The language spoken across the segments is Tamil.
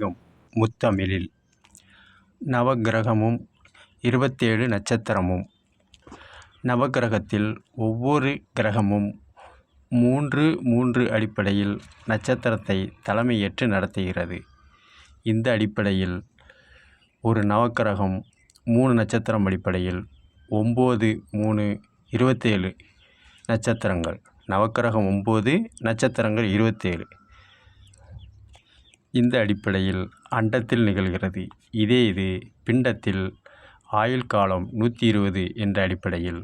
ஆன்மீகம் முத்தமிழில் நவக்கிரகமும் 27 நட்சத்திரமும். நவக்கிரகத்தில் ஒவ்வொரு கிரகமும் 3 அடிப்படையில் நட்சத்திரத்தை தலைமையேற்று நடத்துகிறது. இந்த அடிப்படையில் ஒரு நவக்கிரகம் 3 நட்சத்திரம் அடிப்படையில் 9, 3, 27 நட்சத்திரங்கள். நவக்கிரகம் 9, நட்சத்திரங்கள் 27. இந்த அடிப்படையில் அண்டத்தில் நிகழ்கிறது. இது பிண்டத்தில் ஆயுள் காலம் 120 என்ற அடிப்படையில்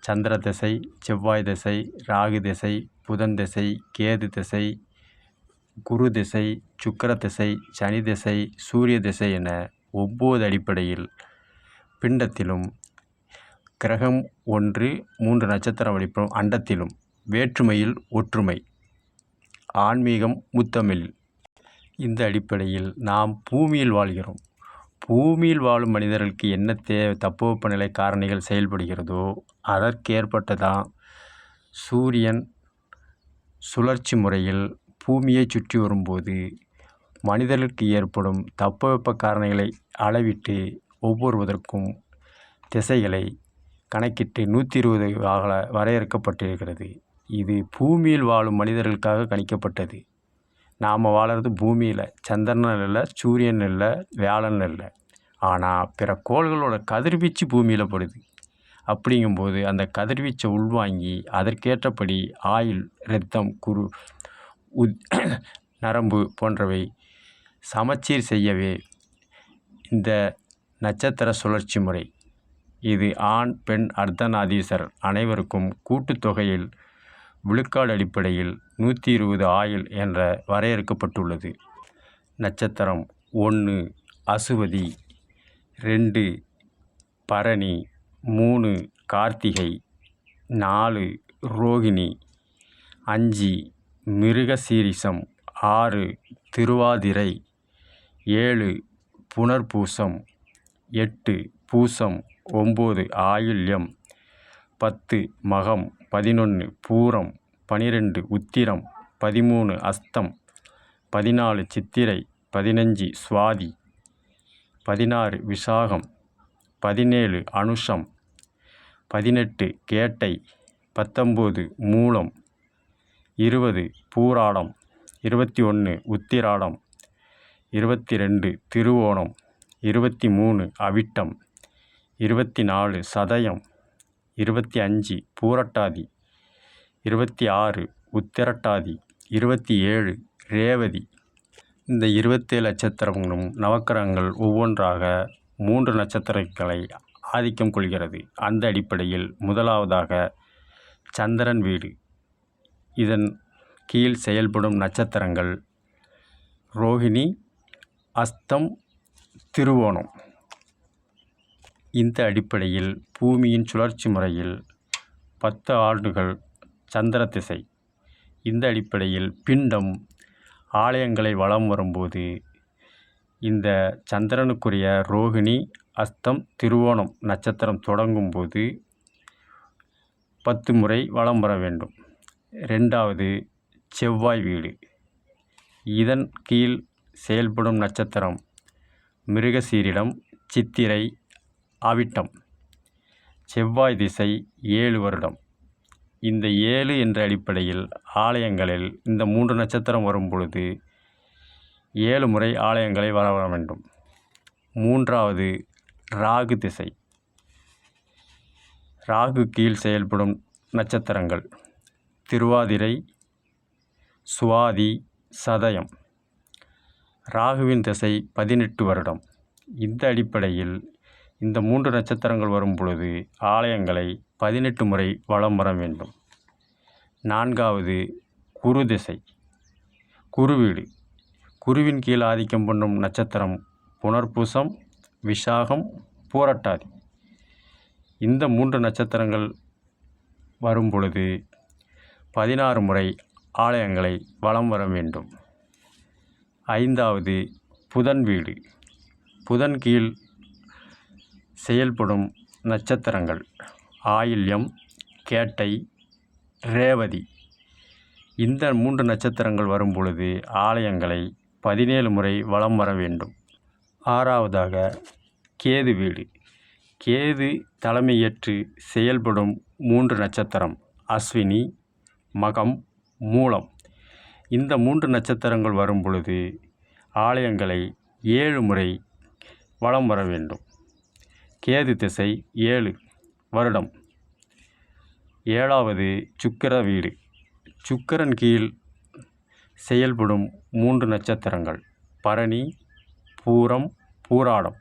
சந்திர திசை, செவ்வாய் திசை, ராகு திசை, புதன் திசை, கேது திசை, குரு திசை, சுக்கிர திசை, சனி திசை, சூரிய திசை என 9 அடிப்படையில் பிண்டத்திலும் கிரகம் 1, 3 நட்சத்திரம் அடிப்படும் அண்டத்திலும் வேற்றுமையில் ஒற்றுமை. ஆன்மீகம் முத்தமிழ். இந்த அடிப்படையில் நாம் பூமியில் வாழ்கிறோம். பூமியில் வாழும் மனிதர்களுக்கு என்ன தட்பவெப்பநிலை காரணிகள் செயல்படுகிறதோ அதற்கேற்பட்டதான் சூரியன் சுழற்சி முறையில் பூமியை சுற்றி வரும்போது மனிதர்களுக்கு ஏற்படும் தட்பவெப்ப காரணிகளை அளவிட்டு ஒவ்வொருவதற்கும் திசைகளை கணக்கிட்டு 120 வரையறுக்கப்பட்டிருக்கிறது. இது பூமியில் வாழும் மனிதர்களுக்காக கணிக்கப்பட்டது. நாம் வாழறது பூமியில், சந்திரன் இல்லை, சூரியன் இல்லை, வியாழன் இல்லை. ஆனால் பிற கோள்களோட கதிர்வீச்சு பூமியில் படுது. அப்படிங்கும்போது அந்த கதிர்வீச்சை உள்வாங்கி அதற்கேற்றபடி ஆயுள், இரத்தம், நரம்பு போன்றவை சமச்சீர் செய்யவே இந்த நட்சத்திர சுழற்சி முறை. இது ஆண், பெண், அர்த்தநாதீஸ்வரர் அனைவருக்கும் கூட்டுத்தொகையில் விழுக்காடு அடிப்படையில் 120 ஆயுள் என்ற வரையறுக்கப்பட்டுள்ளது. நட்சத்திரம் 1 அசுவதி, 2 பரணி, 3 கார்த்திகை, 4 ரோகிணி, 5 மிருகசீரிஷம், 6 திருவாதிரை, 7 புனர்பூசம், 8 பூசம், 9 ஆயில்யம், 10 மகம், 11 பூரம், 12 உத்திரம், 13 அஸ்தம், 14 சித்திரை, 15 சுவாதி, 16 விசாகம், 17 அனுஷம், 18 கேட்டை, 19 மூலம், 20 பூராடம், 21 உத்திராடம், 22 திருவோணம், 23 அவிட்டம், 24 சதயம், 25 பூரட்டாதி, 26 உத்திரட்டாதி, 27 ரேவதி. இந்த 27 நட்சத்திரங்களும் நவக்கிரகங்கள் ஒவ்வொன்றாக 3 நட்சத்திரங்களை ஆதிக்கம் கொள்கிறது. அந்த அடிப்படையில் முதலாவதாக சந்திரன் வீடு. இதன் கீழ் செயல்படும் நட்சத்திரங்கள் ரோகிணி, அஸ்தம், திருவோணம். இந்த அடிப்படையில் பூமியின் சுழற்சி முறையில் 10 ஆண்டுகள் சந்திர திசை. இந்த அடிப்படையில் பிண்டம் ஆலயங்களை வலம் வரும்போது இந்த சந்திரனுக்குரிய ரோகிணி, அஸ்தம், திருவோணம் நட்சத்திரம் தொடங்கும்போது 10 முறை வலம் வர வேண்டும். 2வது செவ்வாய் வீடு. இதன் கீழ் செயல்படும் நட்சத்திரம் மிருகசீரிடம், சித்திரை, அவிட்டம். செவ்வாய் திசை 7 வருடம். இந்த 7 என்ற அடிப்படையில் ஆலயங்களில் இந்த 3 நட்சத்திரம் வரும் பொழுது 7 முறை ஆலயங்களை வர வேண்டும். 3வது ராகு திசை. ராகு கீழ் செயல்படும் நட்சத்திரங்கள் திருவாதிரை, சுவாதி, சதயம். ராகுவின் திசை 18 வருடம். இந்த அடிப்படையில் இந்த 3 நட்சத்திரங்கள் வரும் பொழுது ஆலயங்களை 18 முறை வலம் வர வேண்டும். 4வது குரு திசை, குரு வீடு. குருவின் கீழ் ஆதிக்கம் பண்ணும் நட்சத்திரம் புனர்பூசம், விசாகம், பூரட்டாதி. இந்த 3 நட்சத்திரங்கள் வரும் பொழுது 16 முறை ஆலயங்களை வலம் வர வேண்டும். 5வது புதன் வீடு. புதன் கீழ் செயல்படும் நட்சத்திரங்கள் ஆயில்யம், கேட்டை, ரேவதி. இந்த 3 நட்சத்திரங்கள் வரும் பொழுது ஆலயங்களை 17 முறை வலம் வர வேண்டும். 6வதாக கேது வீடு. கேது தலைமையேற்று செயல்படும் 3 நட்சத்திரம் அஸ்வினி, மகம், மூலம். இந்த 3 நட்சத்திரங்கள் வரும் பொழுது ஆலயங்களை 7 முறை வலம் வர வேண்டும். கேது திசை 7 வருடம். 7வது சுக்கிர வீடு. சுக்கிரன் கீழ் செயல்படும் 3 நட்சத்திரங்கள் பரணி, பூரம், பூராடம்.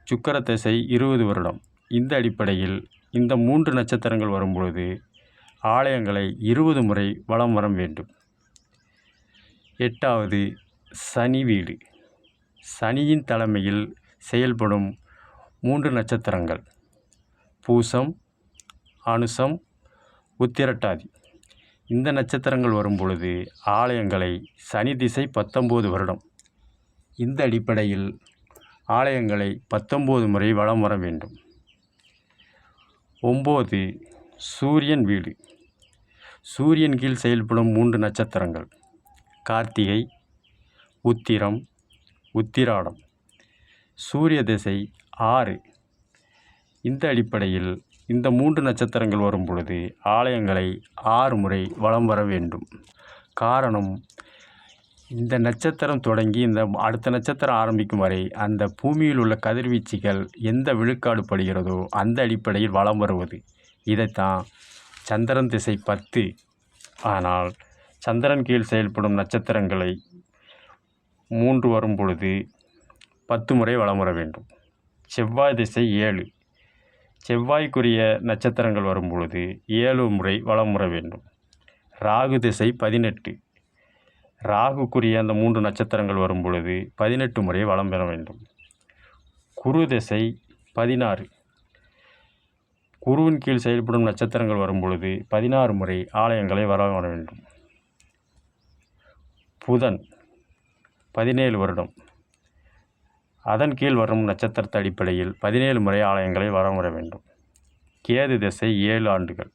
சுக்கிர திசை 20 வருடம். இந்த அடிப்படையில் இந்த 3 நட்சத்திரங்கள் வரும்பொழுது ஆலயங்களை 20 முறை வலம் வர வேண்டும். 8வது சனி வீடு. சனியின் தலைமையில் செயல்படும் 3 நட்சத்திரங்கள் பூசம், அனுசம், உத்திரட்டாதி. இந்த நட்சத்திரங்கள் வரும் பொழுது ஆலயங்களை சனி திசை 19 வருடம். இந்த அடிப்படையில் ஆலயங்களை 19 முறை வலம் வர வேண்டும். 9 சூரியன் வீடு. சூரியன் கீழ் செயல்படும் 3 நட்சத்திரங்கள் கார்த்திகை, உத்திரம், உத்திராடம். சூரிய திசை 6. இந்த அடிப்படையில் இந்த 3 நட்சத்திரங்கள் வரும் பொழுது ஆலயங்களை 6 முறை வலம் வர வேண்டும். காரணம், இந்த நட்சத்திரம் தொடங்கி இந்த அடுத்த நட்சத்திரம் ஆரம்பிக்கும் வரை அந்த பூமியில் உள்ள கதிர்வீச்சுகள் எந்த விழுக்காடு படுகிறதோ அந்த அடிப்படையில் வலம் வருவது. இதைத்தான் சந்திரன் திசை 10. ஆனால் சந்திரன் கீழ் செயல்படும் நட்சத்திரங்களை 3 வரும் பொழுது 10 முறை வலம் வர வேண்டும். செவ்வாய் திசை 7. செவ்வாய்க்குரிய நட்சத்திரங்கள் வரும் பொழுது 7 முறை வலம் வர வேண்டும். ராகு திசை 18. ராகுக்குரிய அந்த 3 நட்சத்திரங்கள் வரும் பொழுது 18 முறை வலம் பெற வேண்டும். குரு திசை 16. குருவின் கீழ் செயல்படும் நட்சத்திரங்கள் வரும் பொழுது 16 முறை ஆலயங்களை வலம் வர வேண்டும். புதன் 17 வருடம். அதன் கீழ் வரும் நட்சத்திரத்த அடிப்படையில் 17 முறை ஆலயங்களை வலம் வர வேண்டும். கேது திசை 7 ஆண்டுகள்.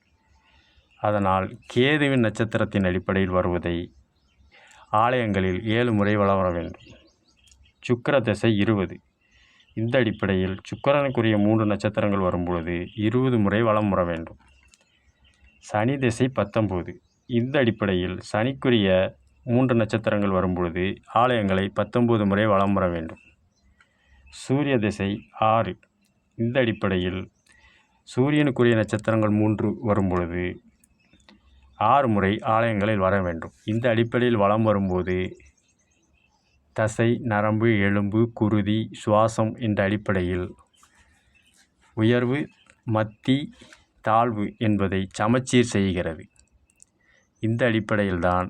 அதனால் கேதுவின் நட்சத்திரத்தின் அடிப்படையில் வருவதை ஆலயங்களில் 7 முறை வலம் வர வேண்டும். சுக்கிர திசை 20. இந்த அடிப்படையில் சுக்கிரனுக்குரிய 3 நட்சத்திரங்கள் வரும்பொழுது 20 முறை வலம் வர வேண்டும். சனி திசை 19. இந்த அடிப்படையில் சனிக்குரிய 3 நட்சத்திரங்கள் வரும்பொழுது ஆலயங்களை 19 முறை வலம் வர வேண்டும். சூரிய திசை 6. இந்த அடிப்படையில் சூரியனுக்குரிய நட்சத்திரங்கள் 3 வரும் பொழுது 6 முறை ஆலயங்களில் வர வேண்டும். இந்த அடிப்படையில் வலம் வரும்போது தசை, நரம்பு, எலும்பு, குருதி, சுவாசம் என்ற அடிப்படையில் உயர்வு, மத்தி, தாழ்வு என்பதை சமச்சீர் செய்கிறது. இந்த அடிப்படையில்தான்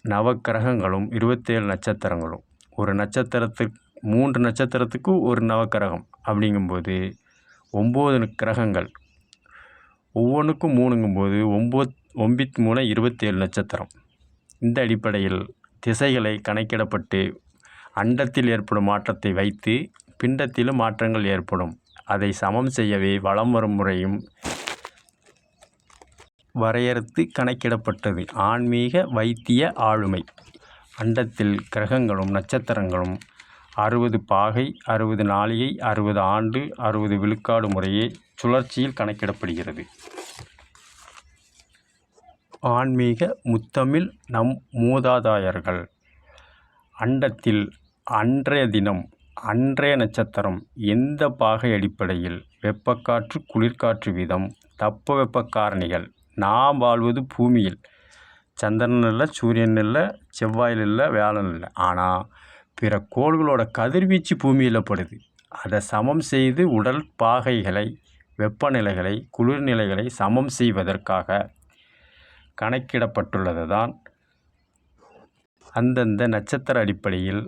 நவக்கிரகங்களும் 27 நட்சத்திரங்களும். ஒரு நட்சத்திரத்துக்கு 3 நட்சத்திரத்துக்கு ஒரு நவக்கிரகம் அப்படிங்கும்போது 9 கிரகங்கள், ஒவ்வொன்றுக்கும் 3ங்கும்போது 9 3 27 நட்சத்திரம். இந்த அடிப்படையில் திசைகளை கணக்கிடப்பட்டு அண்டத்தில் ஏற்படும் மாற்றத்தை வைத்து பிண்டத்திலும் மாற்றங்கள் ஏற்படும். அதை சமம் செய்யவே வலம் வரும் முறையும் வரையறுத்து கணக்கிடப்பட்டது. ஆன்மீக வைத்திய ஆளுமை. அண்டத்தில் கிரகங்களும் நட்சத்திரங்களும் 60 பாகை, 60 நாளிகை, 60 ஆண்டு, 60 விழுக்காடு முறையே சுழற்சியில் கணக்கிடப்படுகிறது. ஆன்மீக முத்தமிழ் நம் மூதாதையர்கள் அண்டத்தில் அன்றைய தினம், அன்றைய நட்சத்திரம், எந்த பாகை அடிப்படையில் வெப்பக்காற்று, குளிர்காற்று வீதம், தட்பவெப்ப காரணிகள், நாம் வாழ்வது பூமியில், சந்திரன் இல்லை, சூரியன் இல்லை, செவ்வாயில் இல்லை, வியாழன் இல்லை, ஆனால் பிற கோள்களோட கதிர்வீச்சு பூமியில் படுது. அதை சமம் செய்து உடல் பாகைகளை, வெப்பநிலைகளை, குளிர்நிலைகளை சமம் செய்வதற்காக கணக்கிடப்பட்டுள்ளது தான் அந்தந்த நட்சத்திர அடிப்படையில்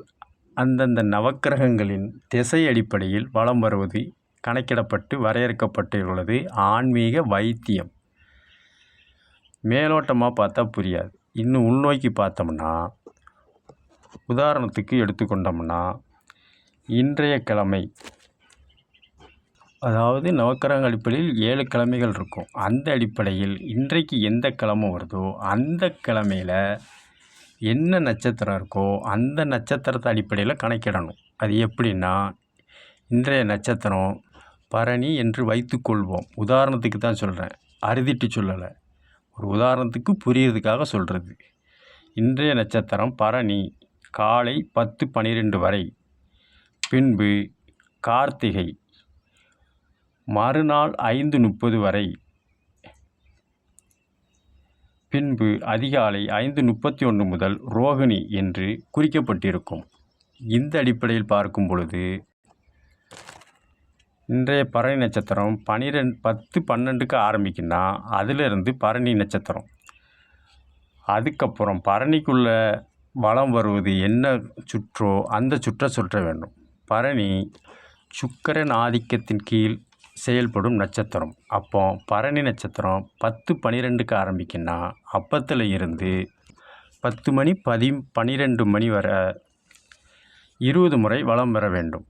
அந்தந்த நவக்கிரகங்களின் திசை அடிப்படையில் வலம் வருவது கணக்கிடப்பட்டு வரையறுக்கப்பட்டுள்ளது ஆன்மீக வைத்தியம். மேலோட்டமாக பார்த்தா புரியாது. இன்னும் உள்நோக்கி பார்த்தோம்னா, உதாரணத்துக்கு எடுத்துக்கொண்டோம்னா, இன்றைய கிழமை, அதாவது நவக்கிரக அடிப்படையில் 7 கிழமைகள் இருக்கும். அந்த அடிப்படையில் இன்றைக்கு எந்த கிழமை வருதோ அந்த கிழமையில் என்ன நட்சத்திரம் இருக்கோ அந்த நட்சத்திரத்தை அடிப்படையில் கணக்கிடணும். அது எப்படின்னா, இன்றைய நட்சத்திரம் பரணி என்று வைத்துக்கொள்வோம். உதாரணத்துக்கு தான் சொல்கிறேன், அறுதிட்டு சொல்லலை. ஒரு உதாரணத்துக்கு புரியறதுக்காக சொல்கிறது. இன்றைய நட்சத்திரம் பரணி காலை 10:12 வரை, பின்பு கார்த்திகை மறுநாள் 5:30 வரை, பின்பு அதிகாலை 5:31 முதல் ரோகிணி என்று குறிக்கப்பட்டிருக்கும். இந்த அடிப்படையில் பார்க்கும் பொழுது இன்றைய பரணி நட்சத்திரம் 10:12க்கு ஆரம்பிக்குன்னா அதிலிருந்து பரணி நட்சத்திரம். அதுக்கப்புறம் பரணிக்குள்ள வலம் வருவது என்ன சுற்றோ அந்த சுற்றை சுற்ற வேண்டும். பரணி சுக்கிரன் ஆதிக்கத்தின் கீழ் செயல்படும் நட்சத்திரம். அப்போ பரணி நட்சத்திரம் 10:12க்கு ஆரம்பிக்குன்னா அப்பத்தில் இருந்து 10 மணி 12 மணி வரை 20 முறை வலம் பெற வேண்டும்.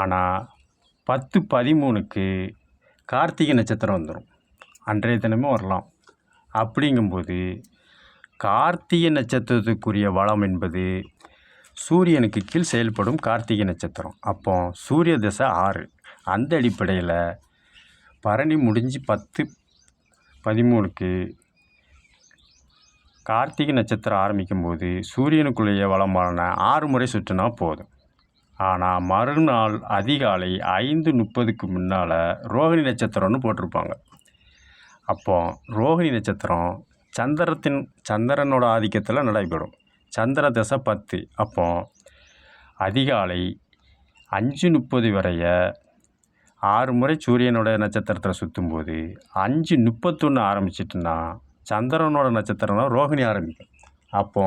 ஆனால் 10:13க்கு கார்த்திகை நட்சத்திரம் வந்துடும். அன்றைய தினமும் வரலாம். அப்படிங்கும்போது கார்த்திகை நட்சத்திரத்துக்குரிய வளம் என்பது சூரியனுக்கு கீழ் செயல்படும் கார்த்திகை நட்சத்திரம். அப்போ சூரிய திசை 6. அந்த அடிப்படையில் பரணி முடிஞ்சு 10:13க்கு கார்த்திகை நட்சத்திரம் ஆரம்பிக்கும்போது சூரியனுக்குள்ளேயே வளமான 6 முறை சுற்றினா போதும். ஆனால் மறுநாள் அதிகாலை 5:30க்கு முன்னால் ரோகிணி நட்சத்திரம்னு போட்டிருப்பாங்க. அப்போ ரோகிணி நட்சத்திரம் சந்திரனோட ஆதிக்கத்தில் நடைபெறும். சந்திர திசை 10. அப்போ அதிகாலை 5:30 வரைய 6 முறை சூரியனோட நட்சத்திரத்தில் சுற்றும்போது 5:31 ஆரம்பிச்சிட்டுன்னா சந்திரனோட நட்சத்திரம் தான் ரோகிணி ஆரம்பிக்கும். அப்போ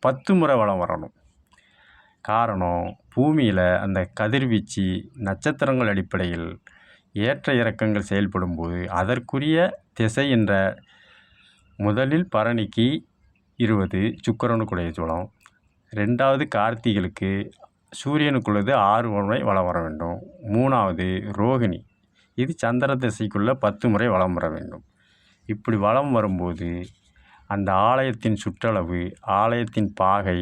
10 முறை வலம் வரணும். காரணம், பூமியில் அந்த கதிர்வீச்சு நட்சத்திரங்கள் அடிப்படையில் ஏற்ற இறக்கங்கள் செயல்படும் போது அதற்குரிய திசை என்ற முதலில் பரணிக்கு 20 சுக்கிரனுக்குடைய ஜோலம், 2வது கார்த்திகளுக்கு சூரியனுக்குள்ளது 6 முறை வலம் வர வேண்டும், 3வது ரோகிணி இது சந்திர திசைக்குள்ளே 10 முறை வலம் வர வேண்டும். இப்படி வலம் வரும்போது அந்த ஆலயத்தின் சுற்றளவு, ஆலயத்தின் பாகை,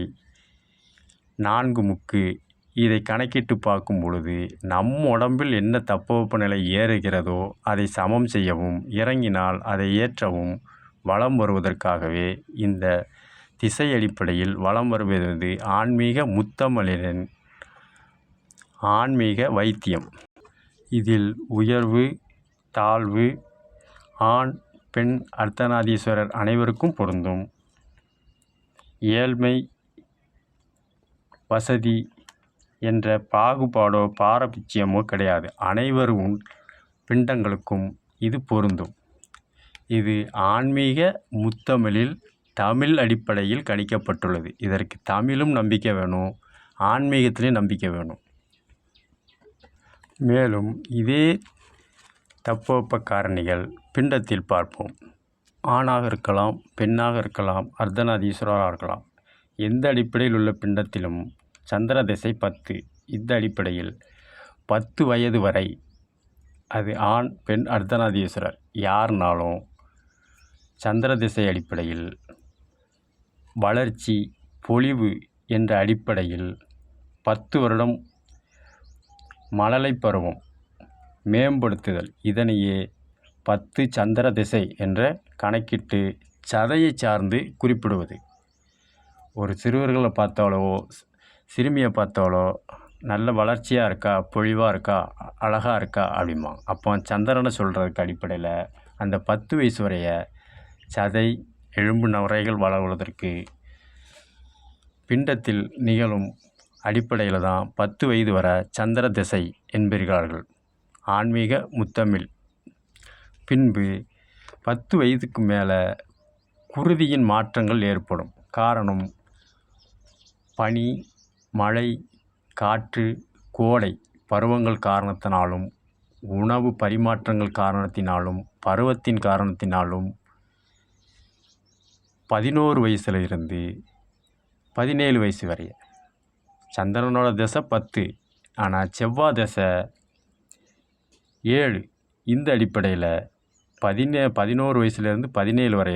4 முக்கு இதை கணக்கிட்டு பார்க்கும் பொழுது நம் உடம்பில் என்ன தட்பவெப்பநிலை ஏறுகிறதோ அதை சமம் செய்யவும், இறங்கினால் அதை ஏற்றவும் வலம் வருவதற்காகவே இந்த திசை அடிப்படையில் வலம் வருவது ஆன்மீக முத்தமிழின் ஆன்மீக வைத்தியம். இதில் உயர்வு தாழ்வு, ஆண் பெண் அர்த்தநாதீஸ்வரர் அனைவருக்கும் பொருந்தும். ஏழ்மை வசதி என்ற பாகுபாடோ பாரபட்சியமோ கிடையாது. அனைவரும் பிண்டங்களுக்கும் இது பொருந்தும். இது ஆன்மீக முத்தமிழில் தமிழ் அடிப்படையில் கணிக்கப்பட்டுள்ளது. இதற்கு தமிழும் நம்பிக்கை வேணும், ஆன்மீகத்திலையும் நம்பிக்கை வேணும். மேலும் இதே தட்பவெப்ப காரணிகள் பிண்டத்தில் பார்ப்போம். ஆணாக இருக்கலாம், பெண்ணாக இருக்கலாம், அர்த்தநாதீஸ்வரராக இருக்கலாம். எந்த அடிப்படையில் உள்ள பிண்டத்திலும் சந்திர திசை 10. இந்த அடிப்படையில் 10 வயது வரை அது ஆண் பெண் அர்த்தநாதீஸ்வரர் யாருனாலும் சந்திர திசை அடிப்படையில் வளர்ச்சி பொலிவு என்ற அடிப்படையில் 10 வருடம் மழலை பருவம் மேம்படுத்துதல், இதனையே 10 சந்திர திசை என்ற கணக்கிட்டு சதையை சார்ந்து குறிப்பிடுவது. ஒரு சிறுவர்களை பார்த்தாலோ சிறுமியை பார்த்தாலோ நல்ல வளர்ச்சியாக இருக்கா, பொழிவாக இருக்கா, அழகாக இருக்கா அப்படிமா. அப்போ சந்திரனை சொல்கிறதுக்கு அடிப்படையில் அந்த 10 வயசு வரைய சதை எலும்பு நுரைகள் வளர்வதற்கு பிண்டத்தில் நிகழும் அடிப்படையில் தான் 10 வயது வரை சந்திர திசை என்பார்கள் ஆன்மீக முத்தமிழ். பின்பு 10 வயதுக்கு மேலே குருதியின் மாற்றங்கள் ஏற்படும். காரணம், பனி, மழை, காற்று, கோடை பருவங்கள் காரணத்தினாலும், உணவு பரிமாற்றங்கள் காரணத்தினாலும், பருவத்தின் காரணத்தினாலும் 11 வயசில் இருந்து 17 வயசு வரை சந்திரனோட திசை 10, ஆனால் செவ்வாய் திசை 7. இந்த அடிப்படையில் 11 வயசுலேருந்து 17 வரை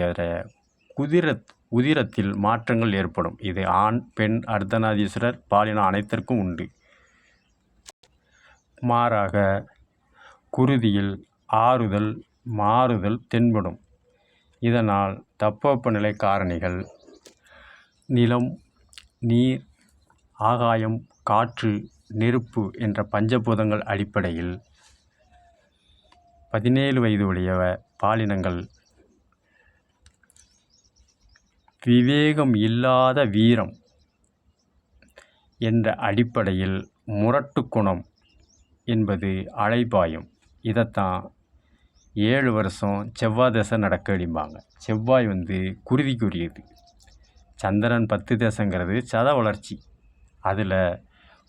உதிரத்தில் மாற்றங்கள் ஏற்படும். இது ஆண் பெண் அர்த்தநாதீஸ்வரர் பாலினம் அனைத்திற்கும் உண்டு. மாறாக குருதியில் ஆறுதல் மாறுதல் தென்படும். இதனால் தட்பவெப்பநிலை காரணிகள் நிலம் நீர் ஆகாயம் காற்று நெருப்பு என்ற பஞ்சபூதங்கள் அடிப்படையில் 17 வயது உடைய பாலினங்கள் விவேகம் இல்லாத வீரம் என்ற அடிப்படையில் முரட்டு குணம் என்பது அலைபாயும். இதைத்தான் 7 வருஷம் செவ்வாய் தசை நடக்க அடிப்பாங்க. செவ்வாய் குருதிக்குரியது. சந்திரன் 10 தசைங்கிறது சத வளர்ச்சி, அதில்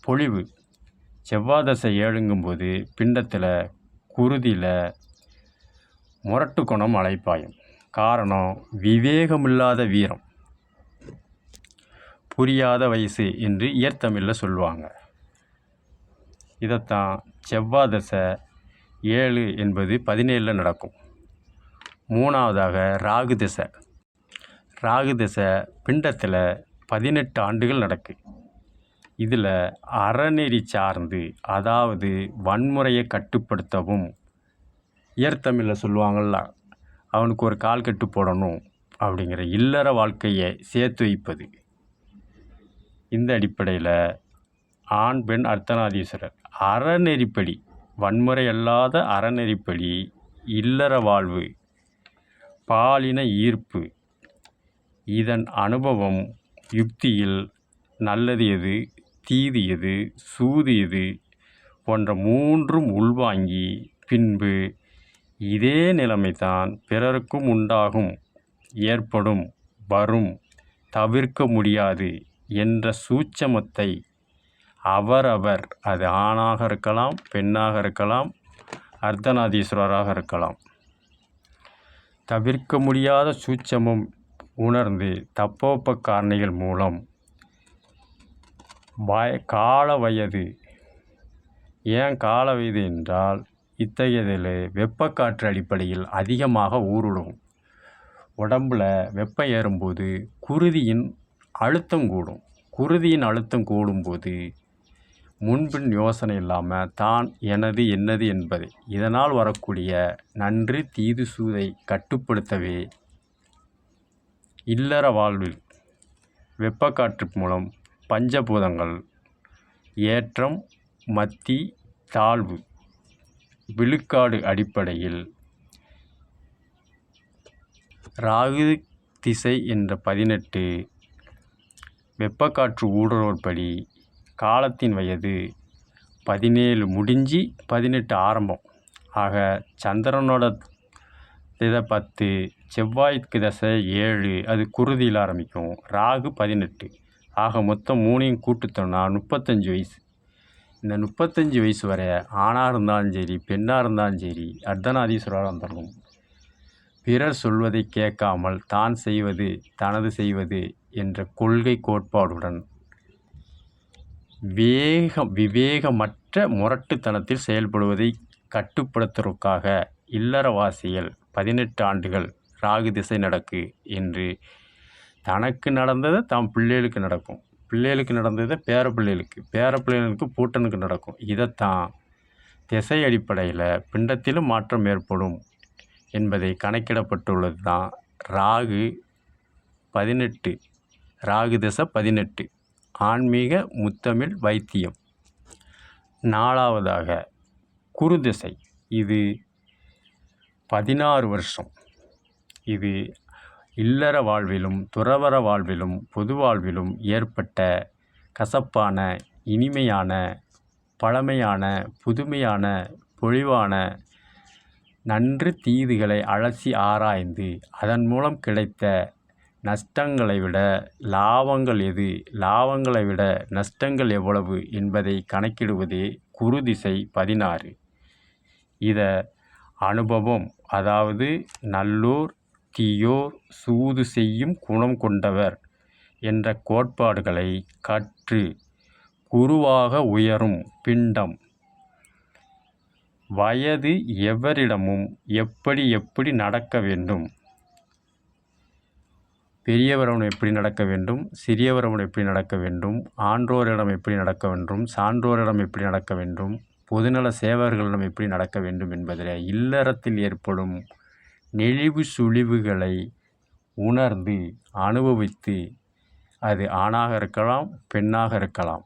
பொழிவு. செவ்வாய் தசை 7ங்கும்போது பிண்டத்தில் குருதியில் முரட்டு குணம் அலைப்பாயும். காரணம் விவேகமில்லாத வீரம், புரியாத வயசு என்று இயற்தமிழில் சொல்லுவாங்க. இதைத்தான் செவ்வாய் தசை 7 என்பது 17 நடக்கும். மூணாவதாக ராகு திசை. ராகு திசை பிண்டத்தில் 18 ஆண்டுகள் நடக்கு. இதில் அறநெறி சார்ந்து, அதாவது வன்முறையை கட்டுப்படுத்தவும், இயற்தமிழில் சொல்லுவாங்கள்ல, அவனுக்கு ஒரு கால் கட்டு போடணும் அப்படிங்கிற இல்லற வாழ்க்கையை சேர்த்து வைப்பது. இந்த அடிப்படையில் ஆண் பெண் அர்த்தநாதீஸ்வரர் அறநெறிப்படி, வன்முறை அல்லாத அறநெறிப்படி இல்லற வாழ்வு, பாலின ஈர்ப்பு, இதன் அனுபவம், யுக்தியில் நல்லது எது தீது எது சூது எது போன்ற மூன்றும் உள்வாங்கி பின்பு இதே நிலைமைதான் பிறருக்கும் உண்டாகும், ஏற்படும், வரும், தவிர்க்க முடியாது என்ற சூட்சமத்தை அவரவர், அது ஆணாக இருக்கலாம் பெண்ணாக இருக்கலாம் அர்த்தநாதீஸ்வரராக இருக்கலாம், தவிர்க்க முடியாத சூட்சமம் உணர்ந்து தட்பவெப்ப காரணிகள் மூலம் கால வயது. ஏன் கால வயது என்றால், இத்தகையதில் வெப்பக்காற்று அடிப்படையில் அதிகமாக ஊடுருவும். உடம்பில் வெப்பம் ஏறும்போது குருதியின் அழுத்தம் கூடும். குருதியின் அழுத்தம் கூடும்போது முன்பின் யோசனை இல்லாமல் தான் எனது என்னது என்பதை, இதனால் வரக்கூடிய நன்று தீது சூதை கட்டுப்படுத்தவே இல்லற வாழ்வில் வெப்பக்காற்று மூலம் பஞ்சபூதங்கள் ஏற்றம் மத்தி தாழ்வு விழுக்காடு அடிப்படையில் ராகு திசை என்ற 18 வெப்பக்காற்று ஊடுருவற்படி காலத்தின் வயது 17 முடிஞ்சு 18 ஆரம்பம். ஆக சந்திரனோட திசை 10, செவ்வாய்க்கு தசை 7, அது குருதியில் ஆரம்பிக்கும். ராகு 18. ஆக மொத்தம் 3ஐயும் கூட்டுத்தோம்னா 35 வயசு. இந்த 35 வயசு வரை ஆணாக இருந்தாலும் சரி பெண்ணாக இருந்தாலும் சரி அர்த்தநாதீஸ்வரராக இருந்தாலும் பிறர் சொல்வதை கேட்காமல் தான் செய்வது தனது செய்வது என்ற கொள்கை கோட்பாடுடன் விவேகமற்ற முரட்டுத்தனத்தில் செயல்படுவதை கட்டுப்படுத்துவதற்காக இல்லறவாசிகள் 18 ஆண்டுகள் ராகு திசை நடக்கு என்று தனக்கு நடந்ததை தாம் பிள்ளைகளுக்கு நடக்கும், பிள்ளைகளுக்கு நடந்ததை பேரப்பிள்ளைகளுக்கு பூட்டனுக்கு நடக்கும். இதைத்தான் திசை அடிப்படையில் பிண்டத்திலும் மாற்றம் ஏற்படும் என்பதை கணக்கிடப்பட்டுள்ளது தான் ராகு 18, ராகு திசை 18 ஆன்மீக முத்தமிழ் வைத்தியம். நாலாவதாக குரு திசை. இது 16 வருஷம். இது இல்லற வாழ்விலும் துறவற வாழ்விலும் பொது வாழ்விலும் ஏற்பட்ட கசப்பான இனிமையான பழமையான புதுமையான பொலிவான நன்று தீதுகளை அலசி ஆராய்ந்து அதன் மூலம் கிடைத்த நஷ்டங்களை விட லாபங்கள் எது, லாபங்களை விட நஷ்டங்கள் எவ்வளவு என்பதை கணக்கிடுவதே குரு திசை 16. இதை அனுபவம், அதாவது நல்லோர் தீயோர் சூது செய்யும் குணம் கொண்டவர் என்ற கோட்பாடுகளை கற்று குருவாக உயரும் பிண்டம் வயது எவரிடமும் எப்படி நடக்க வேண்டும், பெரியவரிடம் எப்படி நடக்க வேண்டும், சிறியவரிடம் எப்படி நடக்க வேண்டும், ஆன்றோரிடம் எப்படி நடக்க வேண்டும், சான்றோரிடம் எப்படி நடக்க வேண்டும், பொதுநல சேவகர்களிடம் எப்படி நடக்க வேண்டும் என்பதில் இல்லறத்தில் ஏற்படும் நெளிவு சுழிவுகளை உணர்ந்து அனுபவித்து, அது ஆணாக இருக்கலாம், பெண்ணாக இருக்கலாம்,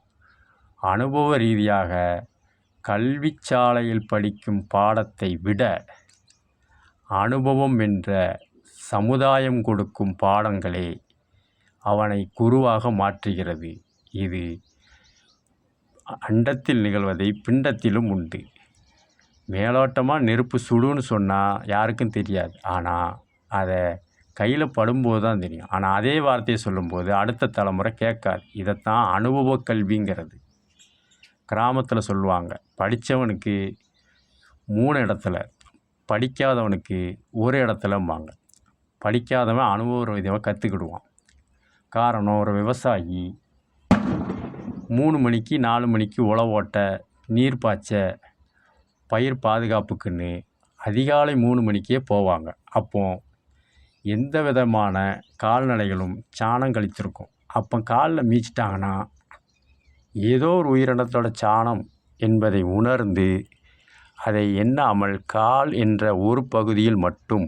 அனுபவ ரீதியாக கல்வி சாலையில் படிக்கும் பாடத்தை விட அனுபவம் என்ற சமுதாயம் கொடுக்கும் பாடங்களே அவனை குருவாக மாற்றுகிறது. இது அண்டத்தில் நிகழ்வதை பிண்டத்திலும் உண்டு. மேலோட்டமாக நெருப்பு சுடுன்னு சொன்னால் யாருக்கும் தெரியாது, ஆனால் அதை கையில் படும்போது தான் தெரியும். ஆனால் அதே வார்த்தையை சொல்லும்போது அடுத்த தலைமுறை கேட்காது. இதைத்தான் அனுபவ கல்விங்கிறது. கிராமத்தில் சொல்லுவாங்க, படித்தவனுக்கு 3 இடத்துல, படிக்காதவனுக்கு ஒரு இடத்துலம்பாங்க. படிக்காதவன் அனுபவ ரீதியாக கற்றுக்கிடுவான். காரணம், ஒரு விவசாயி 3 மணிக்கு 4 மணிக்கு உழவு ஓட்ட, நீர் பாய்ச்ச, பயிர் பாதுகாப்புக்குன்னு அதிகாலை 3 மணிக்கே போவாங்க. அப்போ எந்த விதமான கால்நடைகளும் சாணம் கழித்திருக்கும். அப்போ காலில் மீச்சிட்டாங்கன்னா ஏதோ ஒரு உயிரினத்தோட சாணம் என்பதை உணர்ந்து அதை எண்ணாமல் கால் என்ற ஒரு பகுதியில் மட்டும்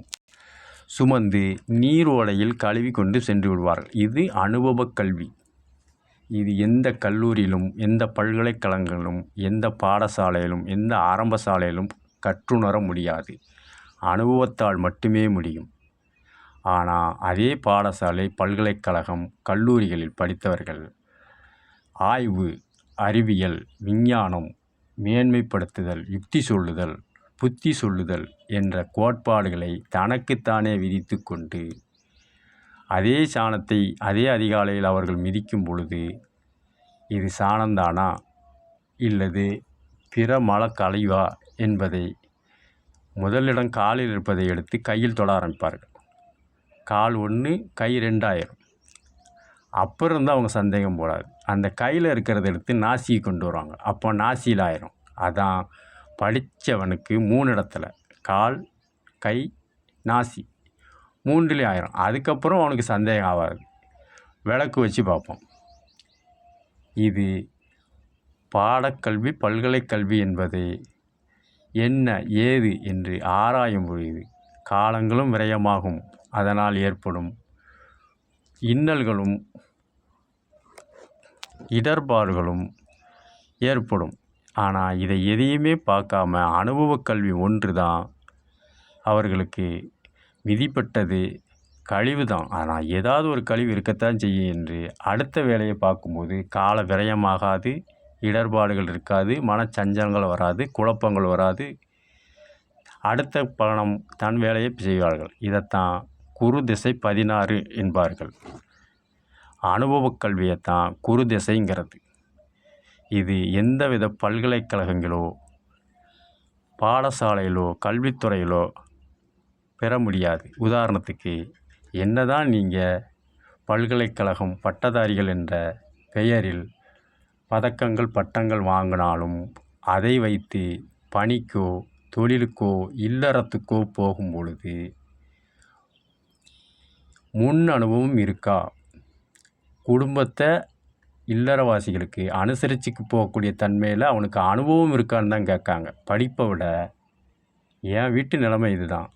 சுமந்து நீர் ஓடையில் கழுவி கொண்டு சென்று விடுவார்கள். இது அனுபவ கல்வி. இது எந்த கல்லூரியிலும், எந்த பல்கலைக்கழகங்களிலும், எந்த பாடசாலையிலும், எந்த ஆரம்ப சாலையிலும் கற்றுணர முடியாது. அனுபவத்தால் மட்டுமே முடியும். ஆனால் அதே பாடசாலை, பல்கலைக்கழகம், கல்லூரிகளில் படித்தவர்கள் ஆய்வு, அறிவியல், விஞ்ஞானம், மேன்மைப்படுத்துதல், யுக்தி சொல்லுதல், புத்தி சொல்லுதல் என்ற கோட்பாடுகளை தனக்குத்தானே விதித்து கொண்டு அதே சாணத்தை அதே அதிகாலையில் அவர்கள் மிதிக்கும் பொழுது இது சாணந்தானா இல்லது பிற மல கழிவா என்பதை முதலிடம் காலில் இருப்பதை எடுத்து கையில் தொட ஆரம்பிப்பார்கள். கால் 1, கை 2 ஆயிரும். அப்புறம் இருந்தால் அவங்க சந்தேகம் போடாது. அந்த கையில் இருக்கிறத எடுத்து நாசிக்கு கொண்டு வருவாங்க. அப்போ நாசியில் ஆயிரும். அதான் படித்தவனுக்கு 3 இடத்துல, கால், கை, நாசி 3லே ஆயிரும். அதுக்கப்புறம் அவனுக்கு சந்தேகம் ஆகாது. விளக்கு வச்சு பார்ப்போம். இது பாடக்கல்வி, பல்கலைக்கல்வி என்பது என்ன ஏது என்று ஆராயும் பொழுது காலங்களும் விரயமாகும். அதனால் ஏற்படும் இன்னல்களும் இடர்பாடுகளும் ஏற்படும். ஆனால் இதை எதையுமே பார்க்காம அனுபவ கல்வி ஒன்று தான் அவர்களுக்கு விதிப்பட்டது. கழிவு தான், ஆனால் ஏதாவது ஒரு கழிவு இருக்கத்தான் செய்யும் என்று அடுத்த வேலையை பார்க்கும்போது கால விரயமாகாது, இடர்பாடுகள் இருக்காது, மனச்சஞ்சலங்கள் வராது, குழப்பங்கள் வராது. அடுத்த பணம் தன் வேலையை செய்வார்கள். இதைத்தான் குரு திசை 16 என்பார்கள். அனுபவக் கல்வியைத்தான் குரு திசைங்கிறது. இது எந்தவித பல்கலைக்கழகங்களோ பாடசாலையிலோ கல்வித்துறையிலோ பெற முடியாது. உதாரணத்துக்கு, என்னதான் நீங்கள் பல்கலைக்கழகம் பட்டதாரிகள் என்ற பெயரில் பதக்கங்கள் பட்டங்கள் வாங்கினாலும் அதை வைத்து பணிக்கோ தொழிலுக்கோ இல்லறத்துக்கோ போகும் பொழுது முன் அனுபவம் இருக்கா? குடும்பத்தை இல்லறவாசிகளுக்கு அனுசரிச்சுக்கு போகக்கூடிய தன்மையில் அவனுக்கு அனுபவம் இருக்கான்னு தான் கேட்காங்க. படிப்பை விட என் வீட்டு நிலைமை இதுதான்.